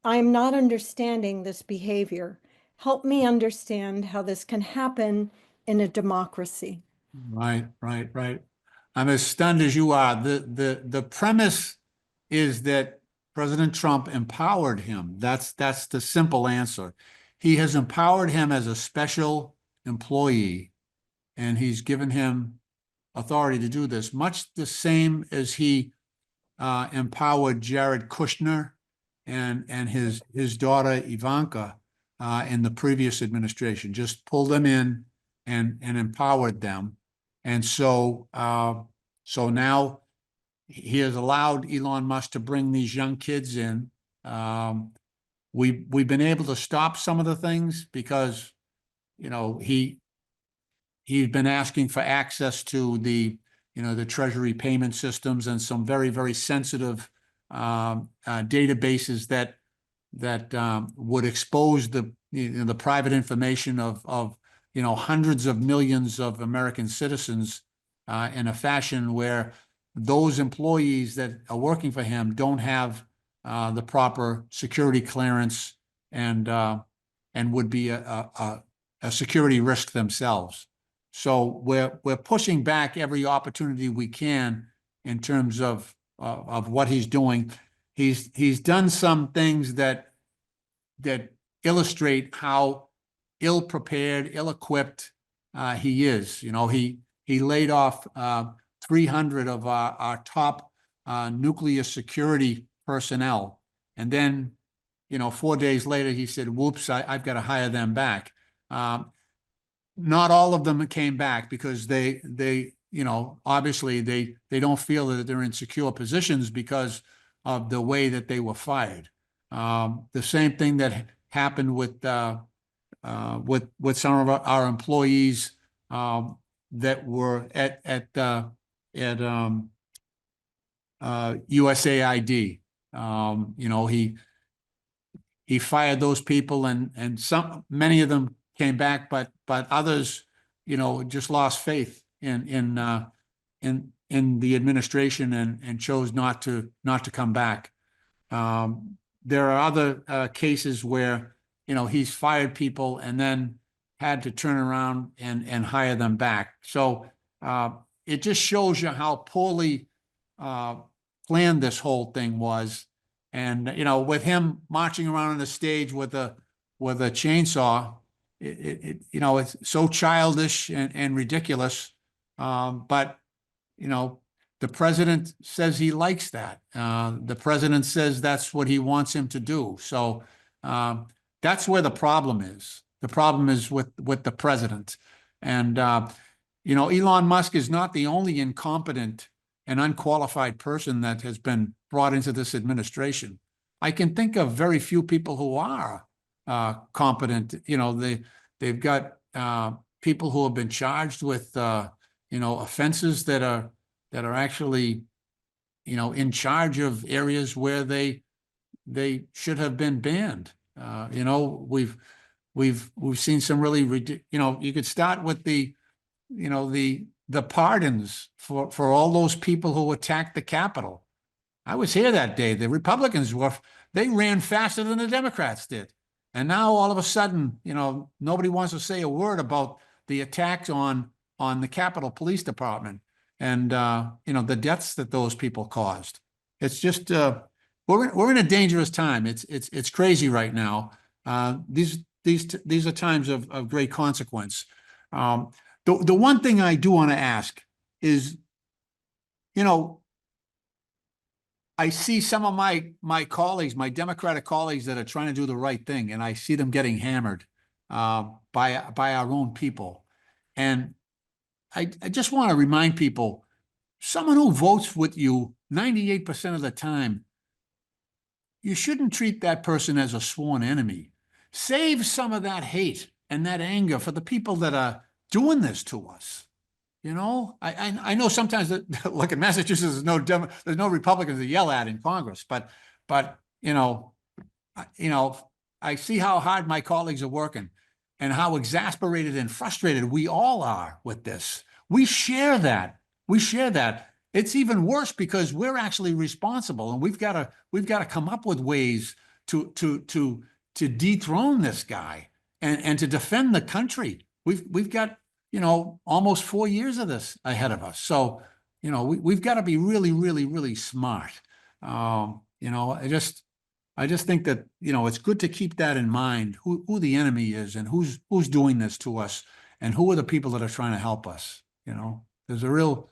I am not understanding this behavior. Help me understand how this can happen in a democracy.
Right. I'm as stunned as you are. The premise is that President Trump empowered him. That's the simple answer. He has empowered him as a special employee, and he's given him authority to do this, much the same as he empowered Jared Kushner and his daughter Ivanka in the previous administration. Just pulled them in and empowered them, and so now he has allowed Elon Musk to bring these young kids in. We've been able to stop some of the things because he's been asking for access to the Treasury payment systems and some very, very sensitive databases that would expose the private information of hundreds of millions of American citizens in a fashion where those employees that are working for him don't have the proper security clearance and would be a security risk themselves. So we're pushing back every opportunity we can in terms of what he's doing. He's done some things that that illustrate how ill-prepared, ill-equipped he is. You know, he laid off 300 of our top nuclear security personnel. And then, you know, 4 days later, he said, whoops, I've got to hire them back. Not all of them came back because they you know, obviously they don't feel that they're in secure positions because of the way that they were fired. The same thing that happened with some of our employees that were at USAID. You know, he fired those people, and many of them came back, but others, you know, just lost faith in the administration and chose not to come back. There are other cases where, you know, he's fired people and then had to turn around and hire them back. So it just shows you how poorly planned this whole thing was. And, you know, with him marching around on the stage with a chainsaw, you know, it's so childish and ridiculous. But, you know, the president says he likes that. The president says that's what he wants him to do. So that's where the problem is. The problem is with the president. And, you know, Elon Musk is not the only incompetent and unqualified person that has been brought into this administration. I can think of very few people who are competent. You know, they've got people who have been charged with, you know, offenses that are actually, you know, in charge of areas where they should have been banned. You know, we've seen some really, you know, you could start with the pardons for all those people who attacked the Capitol. I was here that day. The Republicans they ran faster than the Democrats did. And now all of a sudden, you know, nobody wants to say a word about the attacks on the Capitol Police Department and, you know, the deaths that those people caused. It's just, we're in a dangerous time. It's crazy right now. These are times of great consequence. The one thing I do want to ask is, you know, I see some of my colleagues, my Democratic colleagues that are trying to do the right thing, and I see them getting hammered by our own people. And I just want to remind people, someone who votes with you 98% of the time, you shouldn't treat that person as a sworn enemy. Save some of that hate and that anger for the people that are doing this to us. You know, I know sometimes that, look, in Massachusetts, there's no Republicans to yell at in Congress, but you know, I see how hard my colleagues are working and how exasperated and frustrated we all are with this. We share that. It's even worse because we're actually responsible, and we've got to come up with ways to dethrone this guy and to defend the country. We've got, you know, almost 4 years of this ahead of us. So, you know, we've got to be really, really, really smart. You know, I just think that, you know, it's good to keep that in mind, who the enemy is and who's doing this to us and who are the people that are trying to help us. You know, there's a real,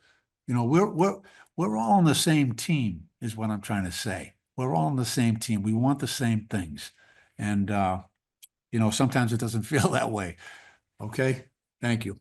you know, we're all on the same team is what I'm trying to say. We're all on the same team. We want the same things. And, you know, sometimes it doesn't feel that way. Okay. Thank you.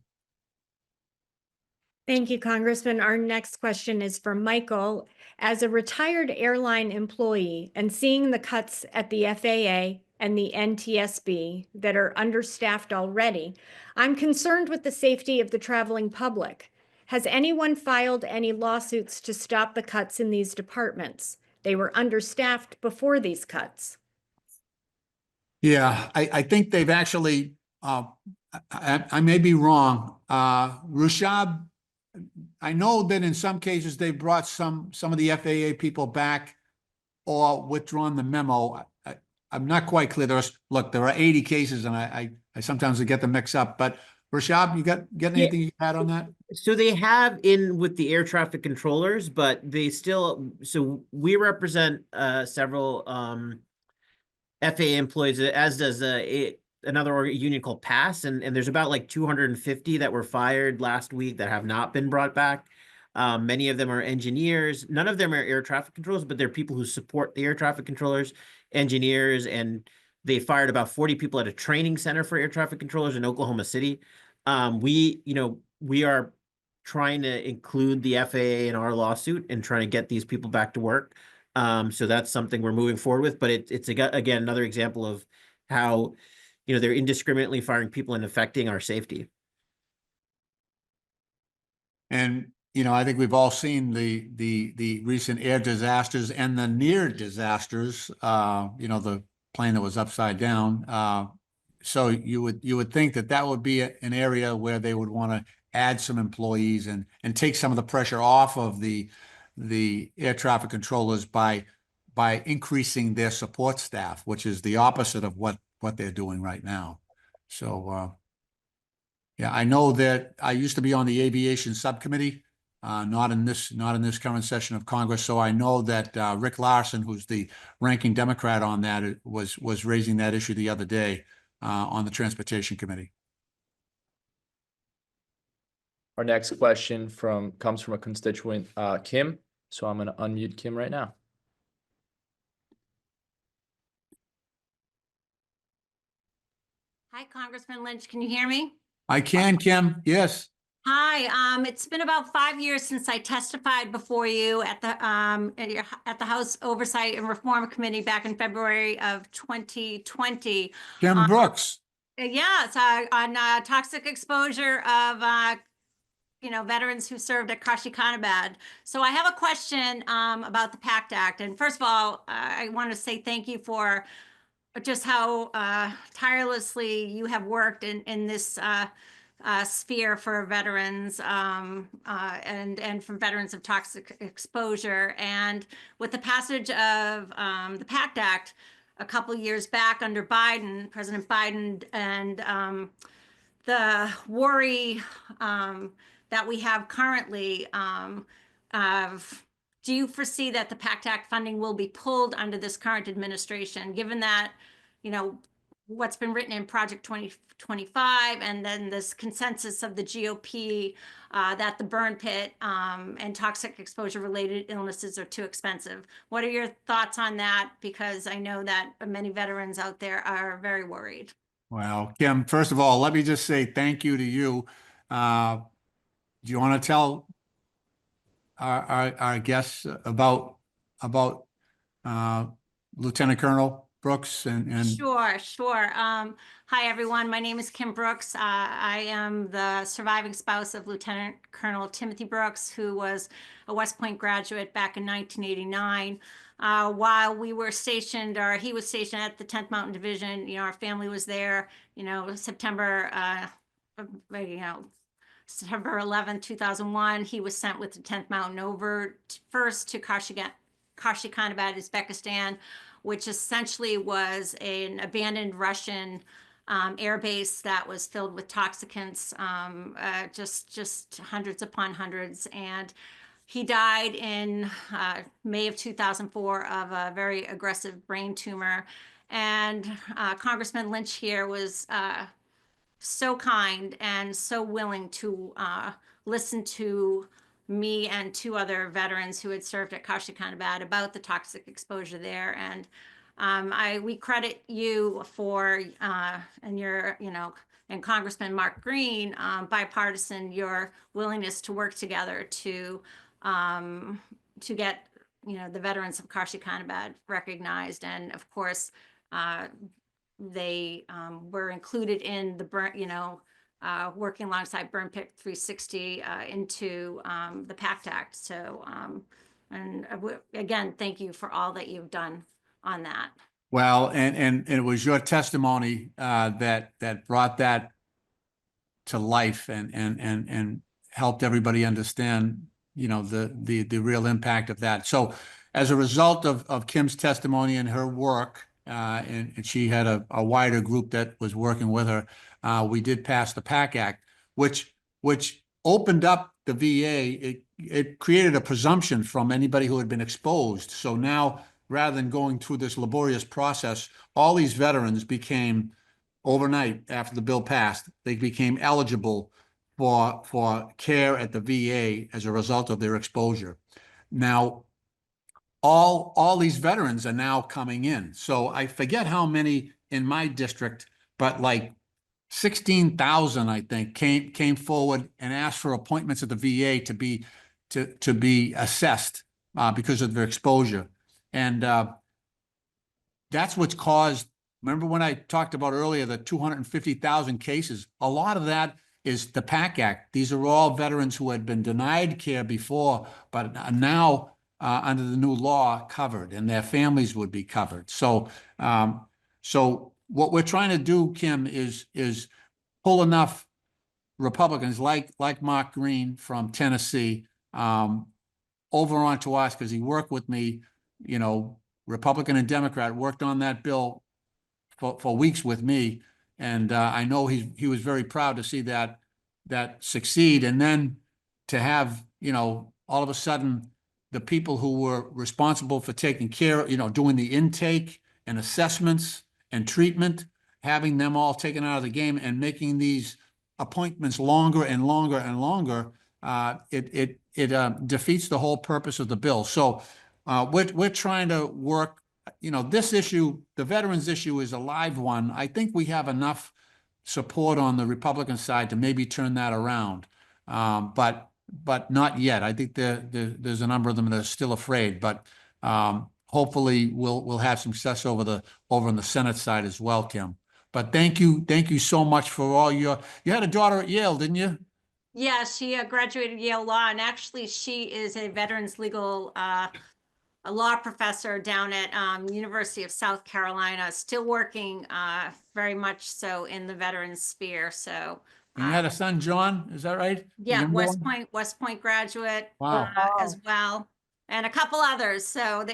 Thank you, Congressman. Our next question is from Michael. As a retired airline employee and seeing the cuts at the FAA and the NTSB that are understaffed already, I'm concerned with the safety of the traveling public. Has anyone filed any lawsuits to stop the cuts in these departments? They were understaffed before these cuts.
Yeah, I think they've actually, I may be wrong. Rushab, I know that in some cases they brought some of the FAA people back or withdrawn the memo. I'm not quite clear. Look, there are 80 cases, and I sometimes get them mixed up. But Rushab, you got anything you had on that?
So they have in with the air traffic controllers, but they still. So we represent several FAA employees, as does another union called PASS, and there's about like 250 that were fired last week that have not been brought back. Many of them are engineers. None of them are air traffic controllers, but they're people who support the air traffic controllers, engineers, and they fired about 40 people at a training center for air traffic controllers in Oklahoma City. We are trying to include the FAA in our lawsuit and trying to get these people back to work. So that's something we're moving forward with, but it's again another example of how, they're indiscriminately firing people and affecting our safety.
And, I think we've all seen the recent air disasters and the near disasters, the plane that was upside down. So you would think that would be an area where they would want to add some employees and take some of the pressure off of the air traffic controllers by increasing their support staff, which is the opposite of what they're doing right now. So, yeah, I know that I used to be on the aviation subcommittee, not in this current session of Congress. So I know that Rick Larson, who's the ranking Democrat on that, was raising that issue the other day on the Transportation Committee.
Our next question comes from a constituent, Kim. So I'm going to unmute Kim right now.
Hi, Congressman Lynch. Can you hear me?
I can, Kim. Yes.
Hi. It's been about 5 years since I testified before you at the House Oversight and Reform Committee back in February of 2020.
Kim Brooks.
Yes, on toxic exposure of veterans who served at Kashikanabad. So I have a question about the PACT Act. And first of all, I want to say thank you for just how tirelessly you have worked in this sphere for veterans and for veterans of toxic exposure. And with the passage of the PACT Act a couple years back under Biden, President Biden, and the worry that we have currently do you foresee that the PACT Act funding will be pulled under this current administration, given that, what's been written in Project 2025 and then this consensus of the GOP that the burn pit and toxic exposure related illnesses are too expensive? What are your thoughts on that? Because I know that many veterans out there are very worried.
Well, Kim, first of all, let me just say thank you to you. Do you want to tell our guests about Lieutenant Colonel Brooks and
Sure. Hi, everyone. My name is Kim Brooks. I am the surviving spouse of Lieutenant Colonel Timothy Brooks, who was a West Point graduate back in 1989. While we were stationed, or he was stationed at the 10th Mountain Division, our family was there, September 11th, 2001, he was sent with the 10th Mountain over first to Kashikanabad, Uzbekistan, which essentially was an abandoned Russian air base that was filled with toxicants, just hundreds upon hundreds. And he died in May of 2004 of a very aggressive brain tumor. And Congressman Lynch here was so kind and so willing to listen to me and two other veterans who had served at Kashikanabad about the toxic exposure there. And we credit you for and your, and Congressman Mark Green, bipartisan, your willingness to work together to get the veterans of Kashikanabad recognized. And of course, they were included in the burn, working alongside Burn Pit 360 into the PACT Act. So, again, thank you for all that you've done on that.
well, and it was your testimony that brought that to life and helped everybody understand, the real impact of that. So as a result of Kim's testimony and her work, and she had a wider group that was working with her, we did pass the PACT Act, which opened up the VA. It created a presumption from anybody who had been exposed. So now rather than going through this laborious process, all these veterans became, overnight after the bill passed, they became eligible for care at the VA as a result of their exposure. Now, all these veterans are now coming in. So I forget how many in my district, but like 16,000, I think, came forward and asked for appointments at the VA to be assessed because of their exposure. And that's what's caused. Remember when I talked about earlier the 250,000 cases? A lot of that is the PAC Act. These are all veterans who had been denied care before, but are now under the new law covered, and their families would be covered. So, so what we're trying to do, Kim, is pull enough Republicans like Mark Green from Tennessee over onto us, because he worked with me, you know, Republican and Democrat, worked on that bill for weeks with me. And I know he was very proud to see that succeed. And then to have, you know, all of a sudden, the people who were responsible for taking care, you know, doing the intake and assessments and treatment, having them all taken out of the game and making these appointments longer and longer and longer, it defeats the whole purpose of the bill. So we're trying to work, you know, this issue, the veterans issue, is a live one. I think we have enough support on the Republican side to maybe turn that around, but not yet. I think there's a number of them that are still afraid, but hopefully we'll have some success over on the Senate side as well, Kim. But thank you so much for all you had a daughter at Yale, didn't you?
Yeah, she graduated Yale Law, and actually she is a veterans legal a law professor down at University of South Carolina, still working very much so in the veterans sphere. So
And you had a son, John, is that right?
yeah, West Point graduate.
Wow.
As well, and a couple others. So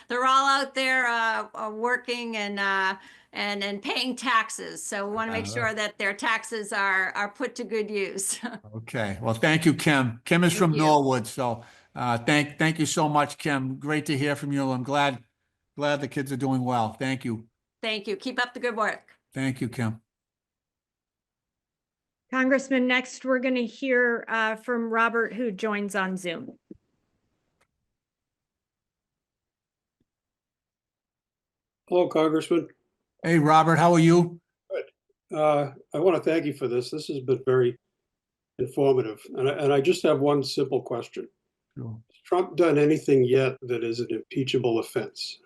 they're all out there working and paying taxes. So we want to make sure that their taxes are put to good use.
Okay. Well, thank you, Kim. Kim is from
you.
Norwood, so thank you so much, Kim. Great to hear from you. I'm glad the kids are doing well. Thank you.
Thank you. Keep up the good work.
Thank you, Kim.
Congressman, next we're going to hear from Robert, who joins on Zoom.
Hello, Congressman.
Hey, Robert, how are you?
I want to thank you for this. This has been very informative. And I just have one simple question.
Sure.
Has Trump done anything yet that is an impeachable offense?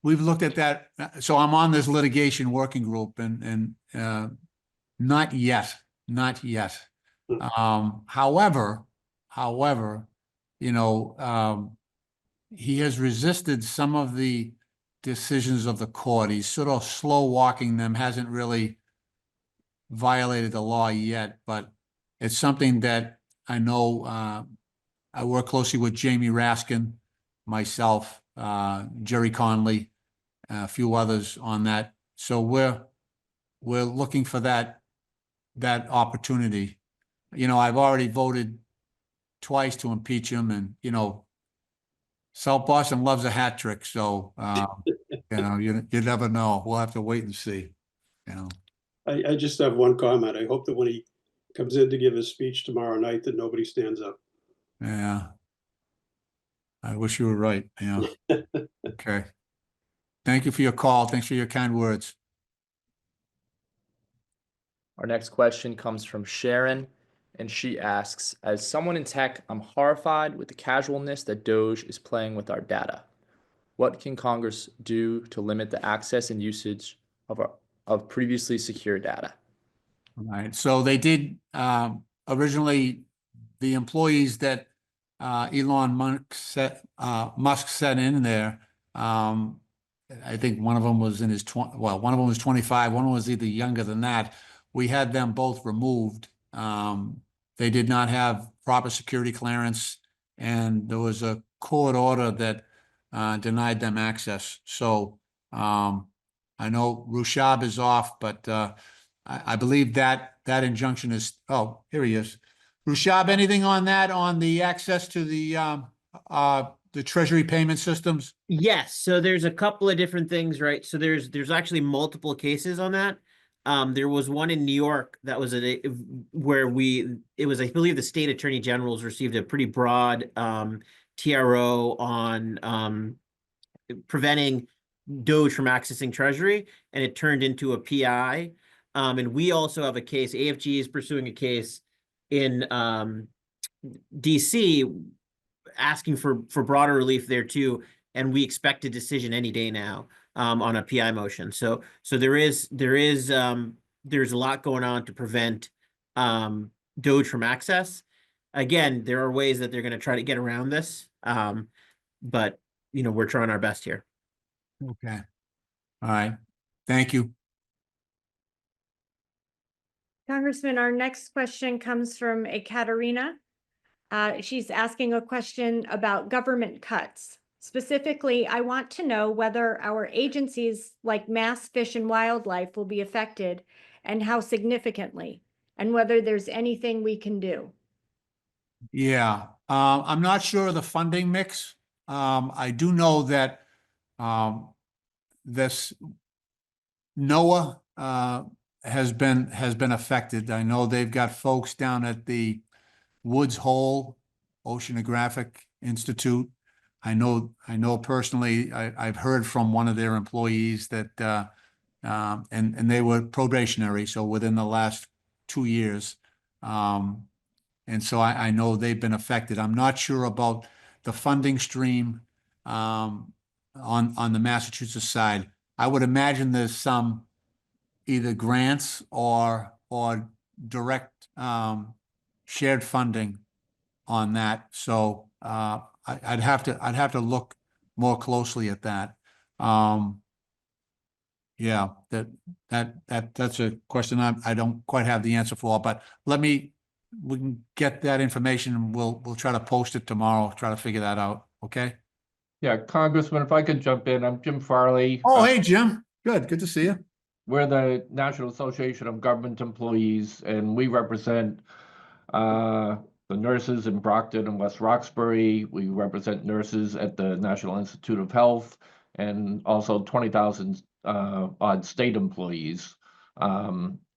We've looked at that. So I'm on this litigation working group, and not yet. However, you know, he has resisted some of the decisions of the court. He's sort of slow walking them, hasn't really violated the law yet, but it's something that I know. I work closely with Jamie Raskin, myself, Jerry Conley, a few others on that. So we're looking for that opportunity. You know, I've already voted twice to impeach him, and you know, South Boston loves a hat trick. So you know, you never know. We'll have to wait and see. You know,
I just have one comment. I hope that when he comes in to give his speech tomorrow night, that nobody stands up.
yeah. I wish you were right. Yeah. Okay. Thank you for your call. Thanks for your kind words.
Our next question comes from Sharon, and she asks, as someone in tech, I'm horrified with the casualness that Doge is playing with our data. What can Congress do to limit the access and usage of previously secure data?
All right. So they did originally, the employees that Elon Musk set in there. I think one of them was in his one of them was 25. One was either younger than that. We had them both removed. They did not have proper security clearance, and there was a court order that denied them access. So I know Rushab is off, but I believe that injunction is. Oh, here he is. Rushab, anything on that, on the access to the the treasury payment systems?
Yes, so there's a couple of different things, right? So there's actually multiple cases on that. There was one in New York that was where it was, I believe, the state attorney general's received a pretty broad TRO on preventing Doge from accessing Treasury, and it turned into a PI. And we also have a case. AFG is pursuing a case in DC asking for broader relief there too, and we expect a decision any day now on a PI motion. So there's a lot going on to prevent Doge from access. Again, there are ways that they're going to try to get around this, but we're trying our best here.
Okay. All right. Thank you.
Congressman, our next question comes from Ekaterina. She's asking a question about government cuts. Specifically, I want to know whether our agencies like Mass Fish and Wildlife will be affected and how significantly, and whether there's anything we can do.
Yeah, I'm not sure of the funding mix. I do know that this NOAA has been affected. I know they've got folks down at the Woods Hole Oceanographic Institute. I know personally, I've heard from one of their employees that and they were probationary, so within the last 2 years. And so I know they've been affected. I'm not sure about the funding stream on the Massachusetts side. I would imagine there's some either grants or direct shared funding on that. So I'd have to look more closely at that. Yeah, that's a question I don't quite have the answer for, but we can get that information and we'll try to post it tomorrow, try to figure that out. Okay.
Yeah, Congressman, if I could jump in, I'm Jim Farley.
Oh, hey, Jim. Good to see you.
We're the National Association of Government Employees, and we represent the nurses in Brockton and West Roxbury. We represent nurses at the National Institute of Health, and also 20,000 odd state employees.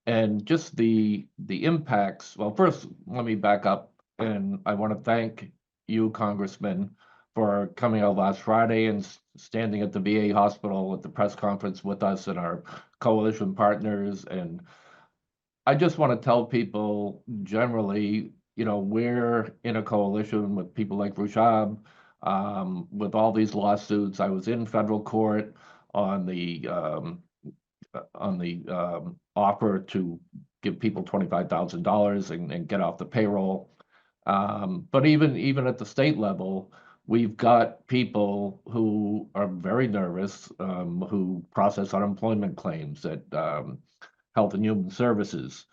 And just the impacts. Well, first, let me back up, and I want to thank you, Congressman, for coming out last Friday and standing at the VA hospital at the press conference with us and our coalition partners. And I just want to tell people generally, we're in a coalition with people like Rushab, with all these lawsuits. I was in federal court on the offer to give people $25,000 and get off the payroll. But even at the state level, we've got people who are very nervous, who process unemployment claims at Health and Human Services.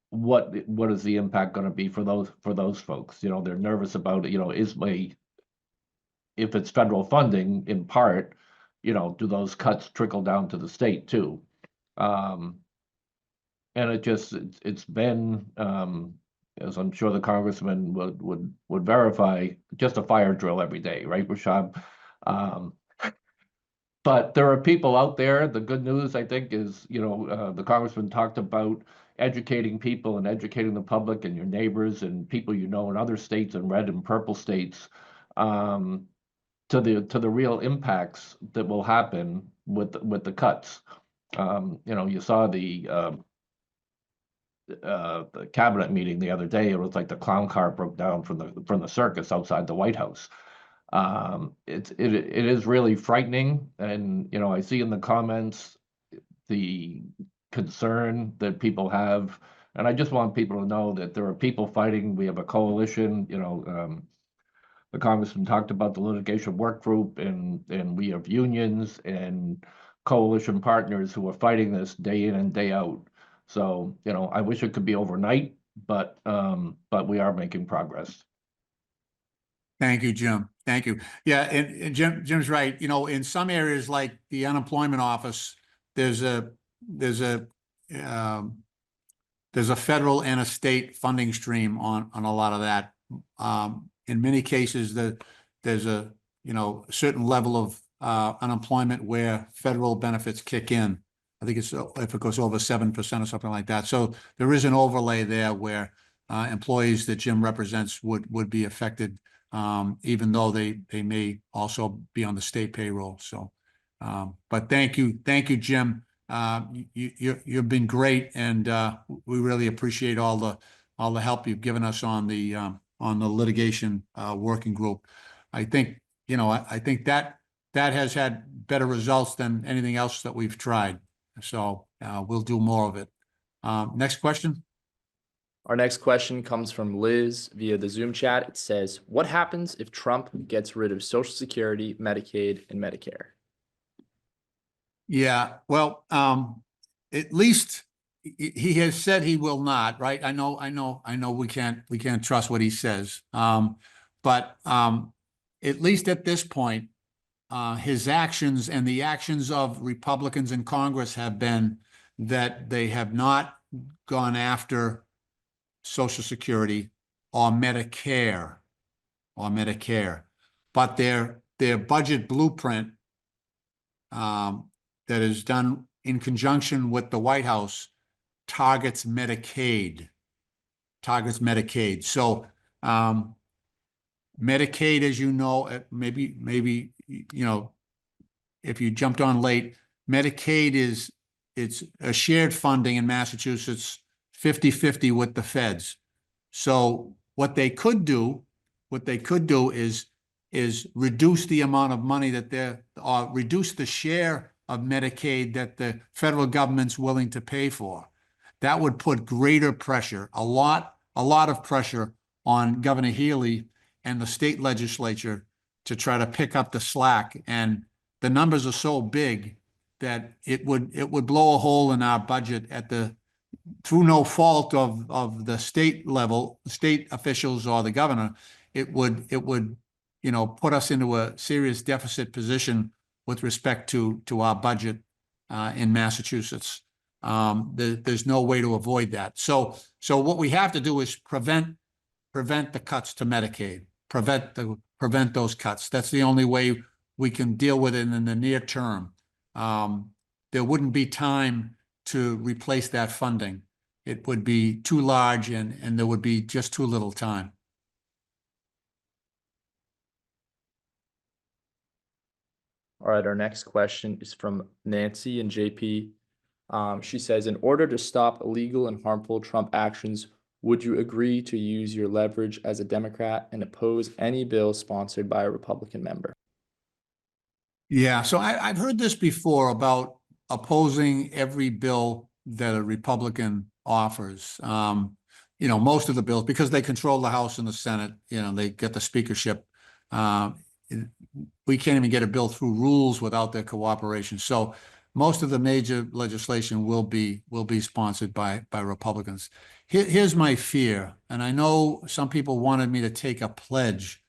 What is the impact going to be for those folks? They're nervous about it. If it's federal funding in part, do those cuts trickle down to the state too? And it's been, as I'm sure the congressman would verify, just a fire drill every day, right, Rashad? But there are people out there. The good news, I think, is, the congressman talked about educating people and educating the public and your neighbors and people in other states and red and purple states to the real impacts that will happen with the cuts. You saw the cabinet meeting the other day. It was like the clown car broke down from the circus outside the White House. It is really frightening, and I see in the comments the concern that people have, and I just want people to know that there are people fighting. We have a coalition. The congressman talked about the litigation work group, and we have unions and coalition partners who are fighting this day in and day out. So I wish it could be overnight, but we are making progress.
Thank you, Jim. Thank you. Yeah, and Jim's right. In some areas like the unemployment office, there's a federal and a state funding stream on a lot of that. in many cases, there's a, certain level of unemployment where federal benefits kick in. I think it's if it goes over 7% or something like that. So there is an overlay there where employees that Jim represents would be affected, even though they may also be on the state payroll. So, but thank you, Jim. You've been great, and we really appreciate all the help you've given us on the litigation working group. I think I think that has had better results than anything else that we've tried. So we'll do more of it. Next question.
Our next question comes from Liz via the Zoom chat. It says, what happens if Trump gets rid of Social Security, Medicaid, and Medicare?
Yeah, well, at least he has said he will not, right? I know we can't trust what he says. But at least at this point, his actions and the actions of Republicans in Congress have been that they have not gone after Social Security or Medicare, but their budget blueprint that is done in conjunction with the White House targets Medicaid. So Medicaid, as you know, maybe if you jumped on late, Medicaid it's a shared funding in Massachusetts, 50-50 with the feds. So what they could do is reduce the amount of money that reduce the share of Medicaid that the federal government's willing to pay for. That would put greater pressure, a lot of pressure on Governor Healy and the state legislature to try to pick up the slack. And the numbers are so big that it would blow a hole in our budget through no fault of the state officials or the governor. It would put us into a serious deficit position with respect to our budget in Massachusetts. There's no way to avoid that. So what we have to do is prevent the cuts to Medicaid, prevent those cuts. That's the only way we can deal with it in the near term. There wouldn't be time to replace that funding. It would be too large and there would be just too little time.
All right, our next question is from Nancy and JP. She says, in order to stop illegal and harmful Trump actions, would you agree to use your leverage as a Democrat and oppose any bill sponsored by a Republican member?
Yeah, so I've heard this before about opposing every bill that a Republican offers. Most of the bills, because they control the House and the Senate, they get the speakership. We can't even get a bill through rules without their cooperation. So most of the major legislation will be sponsored by Republicans. Here's my fear, and I know some people wanted me to take a pledge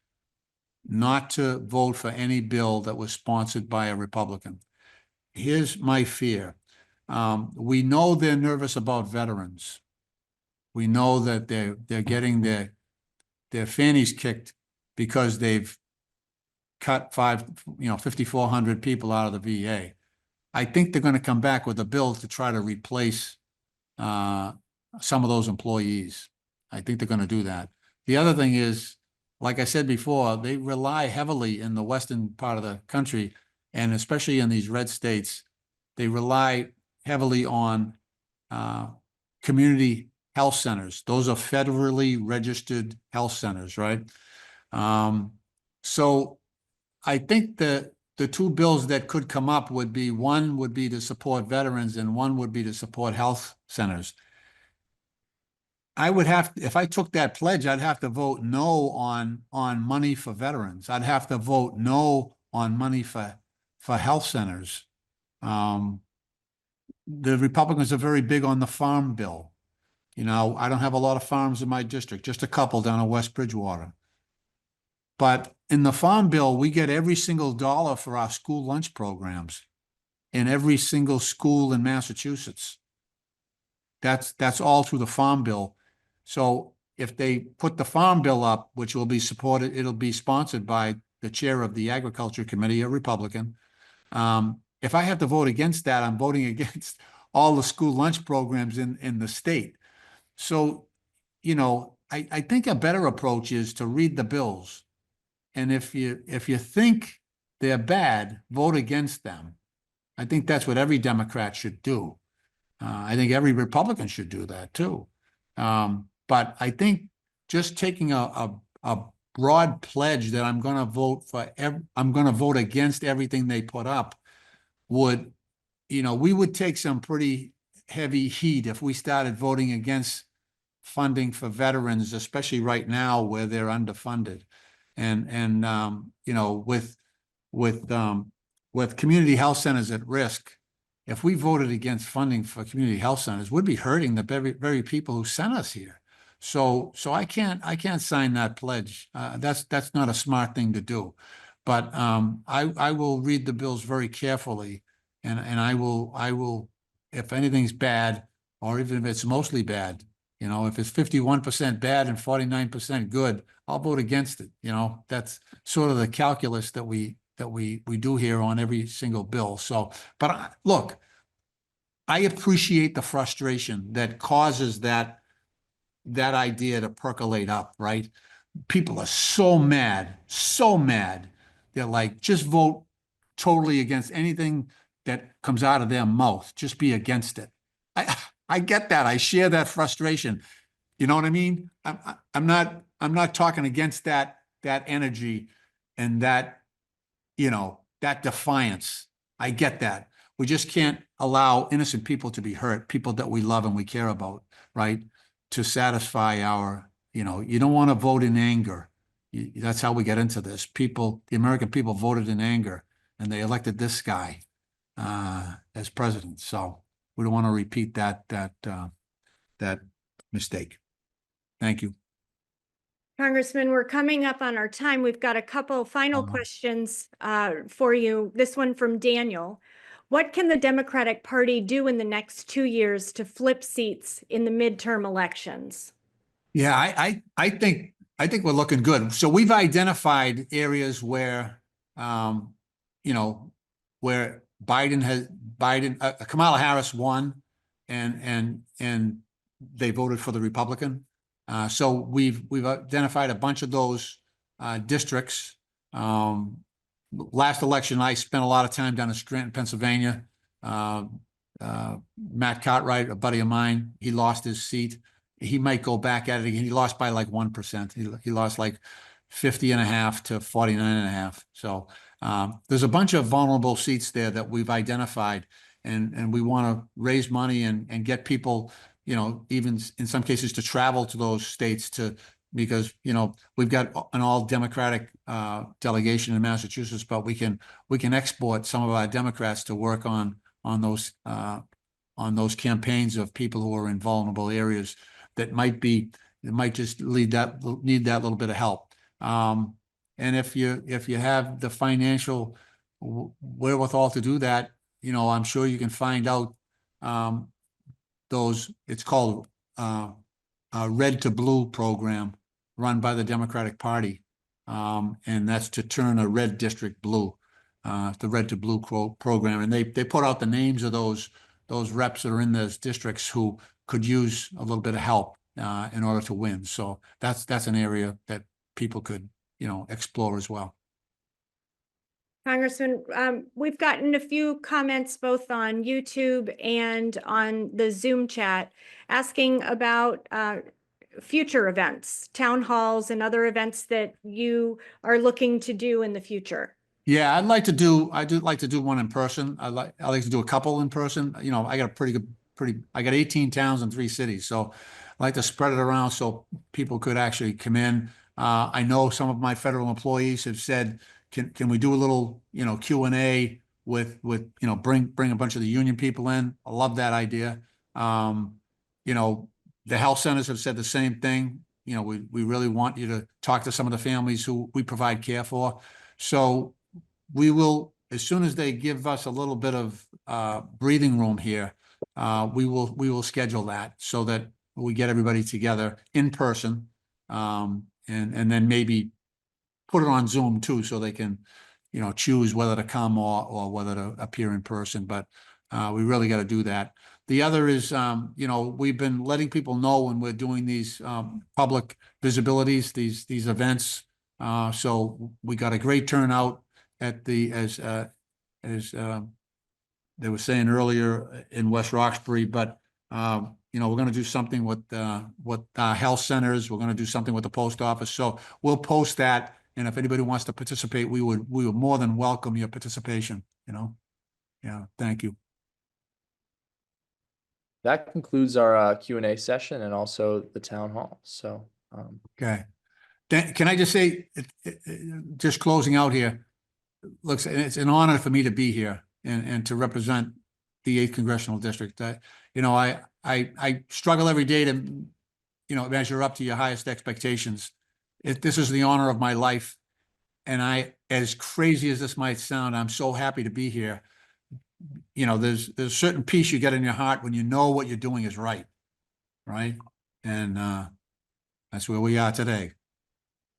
not to vote for any bill that was sponsored by a Republican. Here's my fear. We know they're nervous about veterans. We know that they're getting their fannies kicked because they've cut 5,400 people out of the VA. I think they're going to come back with a bill to try to replace some of those employees. I think they're going to do that. The other thing is, like I said before, they rely heavily in the western part of the country, and especially in these red states, they rely heavily on community health centers. Those are federally registered health centers, right? So I think the two bills that could come up would be, one would be to support veterans and one would be to support health centers. I would have, if I took that pledge, I'd have to vote no on money for veterans. I'd have to vote no on money for health centers. The Republicans are very big on the farm bill. I don't have a lot of farms in my district, just a couple down in West Bridgewater. But in the farm bill, we get every single dollar for our school lunch programs in every single school in Massachusetts. That's all through the farm bill. So if they put the farm bill up, which will be supported, it'll be sponsored by the chair of the Agriculture Committee, a Republican. If I have to vote against that, I'm voting against all the school lunch programs in the state. So, you know, I think a better approach is to read the bills. And if you think they're bad, vote against them. I think that's what every Democrat should do. I think every Republican should do that too. But I think just taking a broad pledge that I'm going to vote I'm going to vote against everything they put up would, you know, we would take some pretty heavy heat if we started voting against funding for veterans, especially right now where they're underfunded. And you know, with community health centers at risk, if we voted against funding for community health centers, we'd be hurting the very people who sent us here. So I can't sign that pledge. That's not a smart thing to do. But I will read the bills very carefully, and I will, if anything's bad, or even if it's mostly bad, you know, if it's 51% bad and 49% good, I'll vote against it. You know, that's sort of the calculus that we do here on every single bill. So, but look, I appreciate the frustration that causes that idea to percolate up, right? People are so mad. They're like, just vote totally against anything that comes out of their mouth. Just be against it. I get that. I share that frustration. You know what I mean? I'm not talking against that energy and that, you know, that defiance. I get that. We just can't allow innocent people to be hurt, people that we love and we care about, right? To satisfy our, you know, you don't want to vote in anger. That's how we get into this. People, the American people voted in anger and they elected this guy as president. So we don't want to repeat that mistake. Thank you.
Congressman, we're coming up on our time. We've got a couple final questions for you. This one from Daniel. What can the Democratic Party do in the next 2 years to flip seats in the midterm elections?
Yeah, I think we're looking good. So we've identified areas where, you know, where Kamala Harris won, and they voted for the Republican. So we've identified a bunch of those districts. Last election, I spent a lot of time down in Scranton, Pennsylvania. Matt Cartwright, a buddy of mine, he lost his seat. He might go back at it again. He lost by like 1%. He lost like 50.5 to 49.5. So there's a bunch of vulnerable seats there that we've identified, and we want to raise money and get people, you know, even in some cases to travel to those states because, you know, we've got an all Democratic delegation in Massachusetts, but we can export some of our Democrats to work on those campaigns of people who are in vulnerable areas that might just need that little bit of help. And if you have the financial wherewithal to do that, you know, I'm sure you can find out it's called Red to Blue program run by the Democratic Party. And that's to turn a red district blue, the Red to Blue program. And they put out the names of those reps that are in those districts who could use a little bit of help in order to win. So that's an area that people could, you know, explore as well.
Congressman, we've gotten a few comments both on YouTube and on the Zoom chat asking about future events, town halls and other events that you are looking to do in the future.
Yeah, I do like to do one in person. I like to do a couple in person. You know, I got I got 18 towns and 3 cities. So I like to spread it around so people could actually come in. I know some of my federal employees have said, can we do a little, you know, Q&A with, you know, bring a bunch of the union people in. I love that idea. You know, the health centers have said the same thing. You know, we really want you to talk to some of the families who we provide care for. So we will, as soon as they give us a little bit of breathing room here, we will schedule that so that we get everybody together in person. And then maybe put it on Zoom too, so they can, choose whether to come or whether to appear in person, but we really got to do that. The other is, we've been letting people know when we're doing these public visibilities, these events. So we got a great turnout at as they were saying earlier in West Roxbury, but we're going to do something with health centers. We're going to do something with the post office. So we'll post that. And if anybody wants to participate, we would more than welcome your participation, Yeah, thank you.
That concludes our Q&A session and also the town hall. So,
Okay. Can I just say, just closing out here, looks, it's an honor for me to be here and to represent the 8th Congressional District. I struggle every day to, measure up to your highest expectations. This is the honor of my life. And as crazy as this might sound, I'm so happy to be here. There's a certain peace you get in your heart when you know what you're doing is right. Right. And that's where we are today.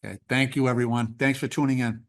Okay. Thank you, everyone. Thanks for tuning in.